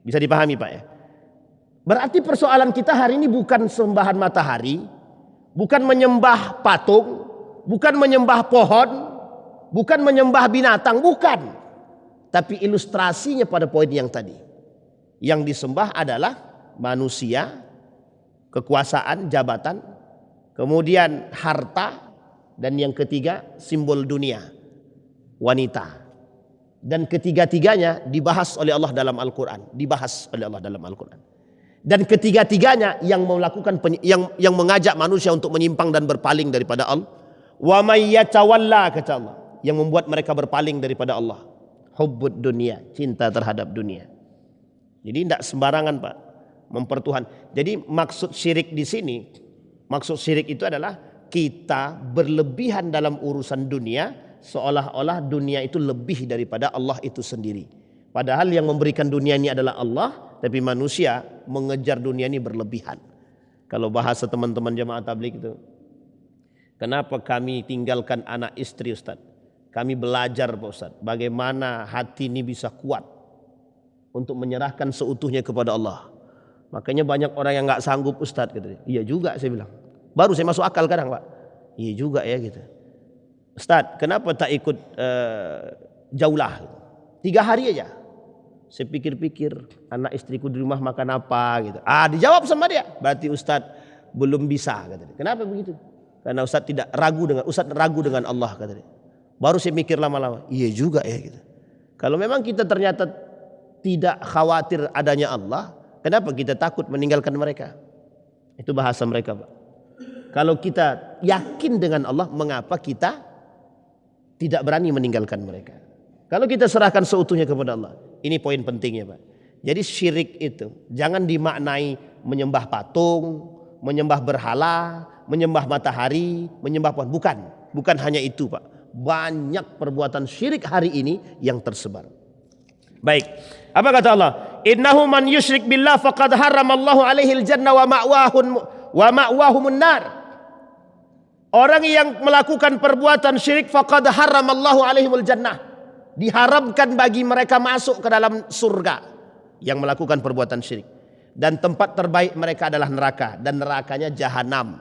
Bisa dipahami Pak ya. Berarti persoalan kita hari ini bukan sembahan matahari, bukan menyembah patung, bukan menyembah pohon, bukan menyembah binatang, bukan. Tapi ilustrasinya pada poin yang tadi. Yang disembah adalah manusia, kekuasaan, jabatan, kemudian harta, dan yang ketiga simbol dunia, wanita. Dan ketiga-tiganya dibahas oleh Allah dalam Al-Quran. Dan ketiga-tiganya yang melakukan yang mengajak manusia untuk menyimpang dan berpaling daripada Allah. Wa may yatawalla, kata Allah, yang membuat mereka berpaling daripada Allah. Hubbud dunia, cinta terhadap dunia. Jadi tidak sembarangan Pak mempertuhan. Jadi maksud syirik di sini, maksud syirik itu adalah kita berlebihan dalam urusan dunia, seolah-olah dunia itu lebih daripada Allah itu sendiri. Padahal yang memberikan dunia ini adalah Allah, tapi manusia mengejar dunia ini berlebihan. Kalau bahasa teman-teman jemaah tabligh itu, kenapa kami tinggalkan anak istri Ustaz? Kami belajar Pak Ustaz, bagaimana hati ini bisa kuat untuk menyerahkan seutuhnya kepada Allah. Makanya banyak orang yang nggak sanggup Ustaz gitu. Iya juga saya bilang. Baru saya masuk akal kadang Pak. Iya juga ya gitu. Ustaz, kenapa tak ikut jaulah? 3 hari aja. Saya pikir-pikir, anak istriku di rumah makan apa gitu. Dijawab sama dia. Berarti Ustaz belum bisa kata dia. Kenapa begitu? Karena Ustaz ragu dengan Allah kata dia. Baru saya mikir lama-lama. Iya juga ya gitu. Kalau memang kita ternyata tidak khawatir adanya Allah, kenapa kita takut meninggalkan mereka? Itu bahasa mereka Pak. Kalau kita yakin dengan Allah, mengapa kita tidak berani meninggalkan mereka? Kalau kita serahkan seutuhnya kepada Allah. Ini poin pentingnya Pak. Jadi syirik itu jangan dimaknai menyembah patung, menyembah berhala, menyembah matahari, menyembah pohon. Bukan hanya itu Pak. Banyak perbuatan syirik hari ini yang tersebar. Baik. Apa kata Allah? Innahu man yusyrik billah faqad haramallahu alaihi al-jannah wa ma'wahumun nar. Orang yang melakukan perbuatan syirik faqad haramallahu alaihimul jannah. Diharamkan bagi mereka masuk ke dalam surga yang melakukan perbuatan syirik. Dan tempat terbaik mereka adalah neraka, dan nerakanya jahanam.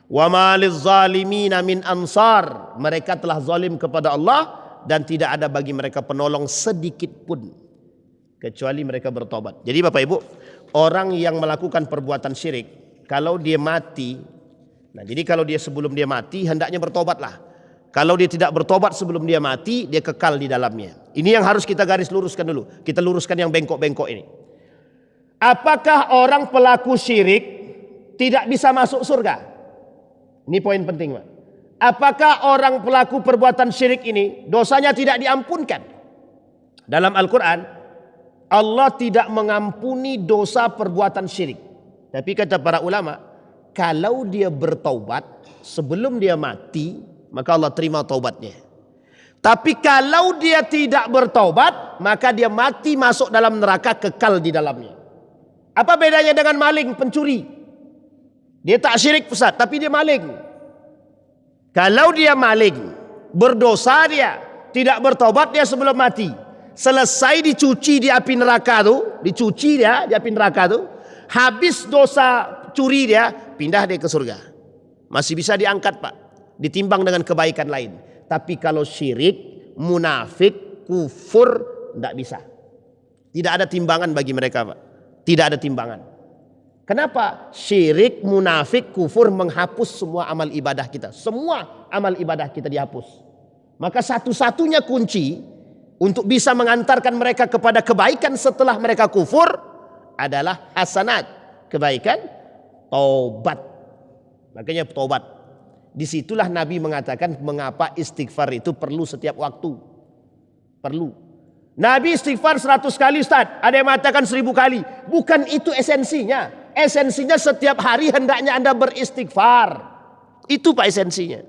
Wa ma lizzalimina min ansar. Mereka telah zalim kepada Allah dan tidak ada bagi mereka penolong sedikit pun kecuali mereka bertobat. Jadi Bapak Ibu, orang yang melakukan perbuatan syirik, kalau dia mati, nah jadi kalau dia sebelum dia mati hendaknya bertobatlah. Kalau dia tidak bertobat sebelum dia mati, dia kekal di dalamnya. Ini yang harus kita garis luruskan dulu. Kita luruskan yang bengkok-bengkok ini. Apakah orang pelaku syirik tidak bisa masuk surga? Ini poin penting, Pak. Apakah orang pelaku perbuatan syirik ini dosanya tidak diampunkan? Dalam Al-Quran, Allah tidak mengampuni dosa perbuatan syirik. Tapi kata para ulama, kalau dia bertaubat sebelum dia mati, maka Allah terima taubatnya. Tapi kalau dia tidak bertaubat, maka dia mati masuk dalam neraka, kekal di dalamnya. Apa bedanya dengan maling, pencuri? Dia tak syirik Ustaz, tapi dia maling. Kalau dia maling, berdosa dia, tidak bertobat dia sebelum mati. Selesai dicuci di api neraka tu, dicuci dia di api neraka tu, habis dosa curi dia, pindah dia ke surga. Masih bisa diangkat Pak, ditimbang dengan kebaikan lain. Tapi kalau syirik, munafik, kufur, tidak bisa. Tidak ada timbangan bagi mereka Pak. Tidak ada timbangan. Kenapa? Syirik, munafik, kufur menghapus semua amal ibadah kita. Semua amal ibadah kita dihapus. Maka satu-satunya kunci untuk bisa mengantarkan mereka kepada kebaikan setelah mereka kufur adalah hasanat, kebaikan, taubat. Makanya taubat. Disitulah Nabi mengatakan mengapa istighfar itu perlu setiap waktu. Perlu. Nabi istighfar 100 kali Ustaz, ada yang mengatakan 1000 kali. Bukan itu esensinya. Esensinya setiap hari hendaknya Anda beristighfar. Itu Pak esensinya.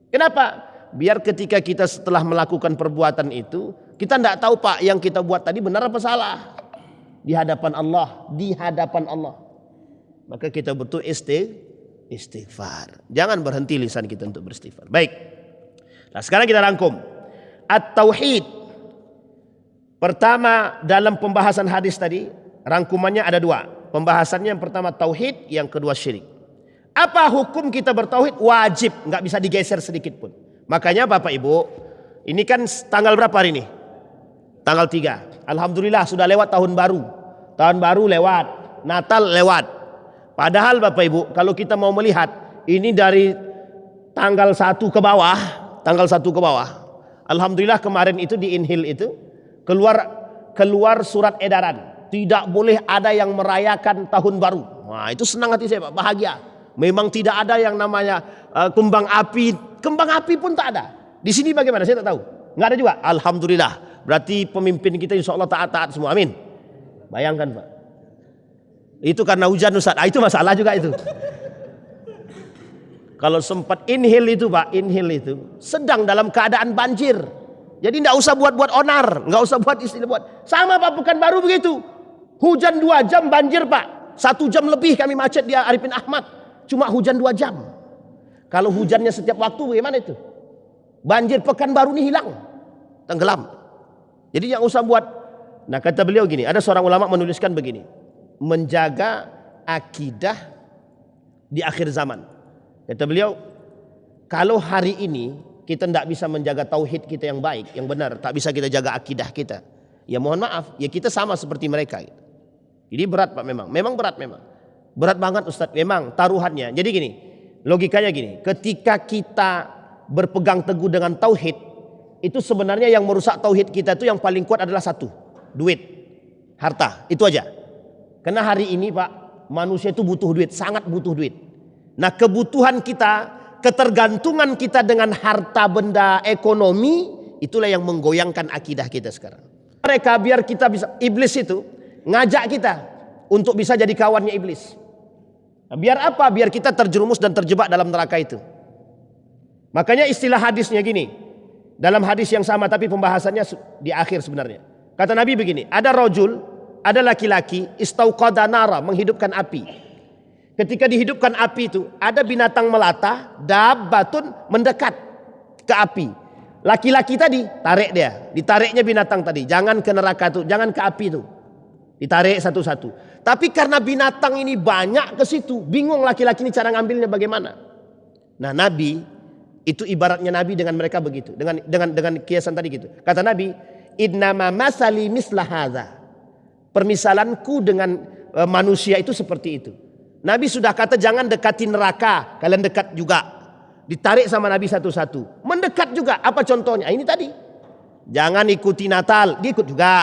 Kenapa? Biar ketika kita setelah melakukan perbuatan itu, kita tidak tahu Pak yang kita buat tadi benar apa salah. Di hadapan Allah, di hadapan Allah. Maka kita butuh istighfar. Jangan berhenti lisan kita untuk beristighfar. Baik. Nah, sekarang kita rangkum. At-tauhid. Pertama dalam pembahasan hadis tadi, rangkumannya ada dua. Pembahasannya yang pertama tauhid, yang kedua syirik. Apa hukum kita bertauhid? Wajib, nggak bisa digeser sedikit pun. Makanya Bapak Ibu, ini kan tanggal berapa hari ini? Tanggal 3. Alhamdulillah sudah lewat tahun baru. Tahun baru lewat, Natal lewat. Padahal Bapak Ibu, kalau kita mau melihat ini dari tanggal 1 ke bawah, tanggal 1 ke bawah. Alhamdulillah kemarin itu di Inhil itu keluar surat edaran. Tidak boleh ada yang merayakan tahun baru. Wah, itu senang hati saya Pak, bahagia. Memang tidak ada yang namanya kembang api. Kembang api pun tak ada. Di sini bagaimana? Saya tak tahu. Nggak ada juga. Alhamdulillah. Berarti pemimpin kita insya Allah taat-taat semua. Amin. Bayangkan Pak. Itu karena hujan Ustaz. Itu masalah juga itu. Kalau sempat Inhil itu Pak, Inhil itu sedang dalam keadaan banjir. Jadi tidak usah buat onar, nggak usah buat istilah buat. Sama Pak Pekanbaru begitu. Hujan 2 jam banjir Pak. 1 jam lebih kami macet di Arifin Ahmad. Cuma hujan 2 jam. Kalau hujannya setiap waktu bagaimana itu? Banjir Pekanbaru ini hilang, tenggelam. Jadi yang usah buat. Nah kata beliau gini, ada seorang ulama menuliskan begini, menjaga akidah di akhir zaman. Kata beliau, kalau hari ini kita tidak bisa menjaga tauhid kita yang baik, yang benar, tak bisa kita jaga akidah kita, ya mohon maaf, ya kita sama seperti mereka. Jadi berat Pak, memang berat, berat banget Ustadz, memang taruhannya. Jadi gini, logikanya gini, ketika kita berpegang teguh dengan tauhid, itu sebenarnya yang merusak tauhid kita itu yang paling kuat adalah satu, duit, harta, itu aja. Karena hari ini Pak, manusia itu butuh duit, sangat butuh duit. Nah kebutuhan kita, ketergantungan kita dengan harta benda ekonomi, itulah yang menggoyangkan akidah kita sekarang. Mereka biar kita bisa, iblis itu ngajak kita untuk bisa jadi kawannya iblis. Biar apa? Biar kita terjerumus dan terjebak dalam neraka itu. Makanya istilah hadisnya gini. Dalam hadis yang sama tapi pembahasannya di akhir sebenarnya. Kata Nabi begini, ada rojul, ada laki-laki istauqada nara, menghidupkan api. Ketika dihidupkan api itu, ada binatang melata, dabbatun, mendekat ke api. Laki-laki tadi tarik dia, ditariknya binatang tadi, jangan ke neraka itu, jangan ke api itu. Ditarik satu-satu. Tapi karena binatang ini banyak ke situ, bingung laki-laki ini cara ngambilnya bagaimana. Nah, Nabi itu ibaratnya Nabi dengan mereka begitu, dengan kiasan tadi gitu. Kata Nabi, "Innama masali misla hadza." Permisalanku dengan manusia itu seperti itu. Nabi sudah kata jangan dekati neraka, kalian dekat juga. Ditarik sama Nabi satu-satu. Mendekat juga. Apa contohnya? Ini tadi. Jangan ikuti Natal, dia ikut juga.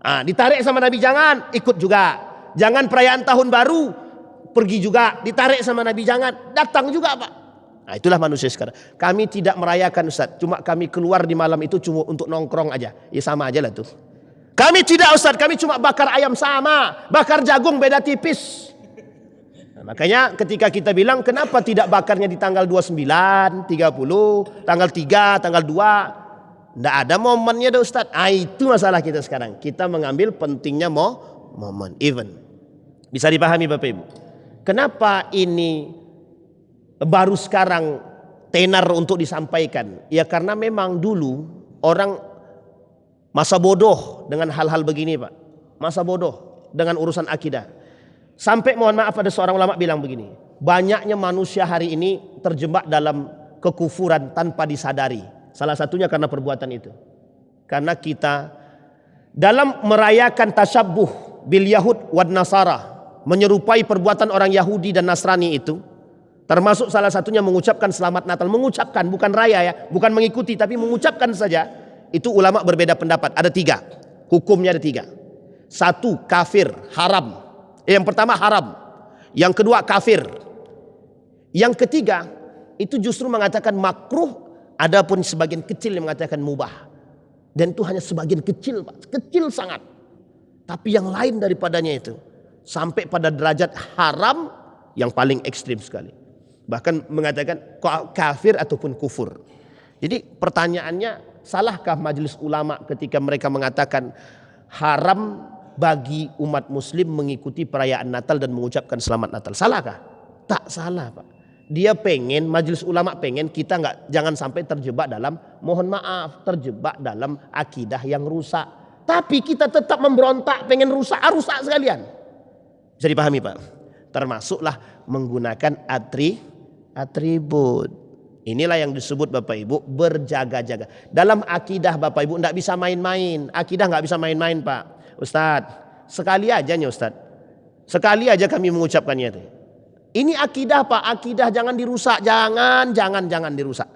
Ditarik sama Nabi, jangan ikut juga. Jangan perayaan tahun baru, pergi juga. Ditarik sama Nabi, jangan datang juga, Pak. Nah, itulah manusia sekarang. Kami tidak merayakan, Ustaz. Cuma kami keluar di malam itu cuma untuk nongkrong aja. Ya sama aja lah tuh. Kami tidak, Ustaz. Kami cuma bakar ayam sama. Bakar jagung beda tipis. Nah, makanya ketika kita bilang kenapa tidak bakarnya di tanggal 29, 30, tanggal 3, tanggal 2. Tidak ada momennya dah, Ustaz. Itu masalah kita sekarang. Kita mengambil pentingnya momen, event. Bisa dipahami Bapak Ibu. Kenapa ini baru sekarang tenar untuk disampaikan? Ya karena memang dulu orang masa bodoh dengan hal-hal begini, Pak. Masa bodoh dengan urusan akidah. Sampai mohon maaf ada seorang ulama bilang begini. Banyaknya manusia hari ini terjebak dalam kekufuran tanpa disadari. Salah satunya karena perbuatan itu. Karena kita dalam merayakan tasyabbuh bil Yahud wad Nasara, menyerupai perbuatan orang Yahudi dan Nasrani itu, termasuk salah satunya mengucapkan selamat Natal. Mengucapkan, bukan raya ya, bukan mengikuti, tapi mengucapkan saja. Itu ulama berbeda pendapat. Ada 3. Hukumnya ada 3. 1, kafir, haram. Yang pertama haram. Yang kedua kafir. Yang ketiga itu justru mengatakan makruh. Adapun sebagian kecil yang mengatakan mubah. Dan itu hanya sebagian kecil, Pak. Kecil sangat. Tapi yang lain daripadanya itu sampai pada derajat haram yang paling ekstrim sekali. Bahkan mengatakan kafir ataupun kufur. Jadi pertanyaannya, salahkah majelis ulama ketika mereka mengatakan haram bagi umat muslim mengikuti perayaan Natal dan mengucapkan selamat Natal? Salahkah? Tak salah, Pak. Dia pengen, majelis ulama pengen kita jangan sampai terjebak dalam, mohon maaf, terjebak dalam akidah yang rusak. Tapi kita tetap memberontak, pengen rusak sekalian. Bisa dipahami, Pak? Termasuklah menggunakan atribut. Inilah yang disebut Bapak Ibu berjaga-jaga. Dalam akidah Bapak Ibu tidak bisa main-main. Akidah nggak bisa main-main, Pak. Ustadz, sekali aja nih Ustadz. Sekali aja kami mengucapkannya itu. Ini akidah, Pak. Akidah jangan dirusak. Jangan dirusak.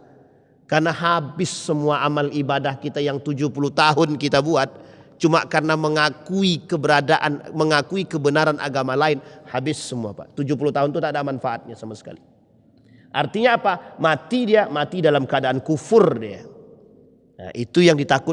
Karena habis semua amal ibadah kita yang 70 tahun kita buat. Cuma karena mengakui kebenaran agama lain. Habis semua, Pak. 70 tahun itu tak ada manfaatnya sama sekali. Artinya apa? Mati dalam keadaan kufur dia. Nah, itu yang ditakut.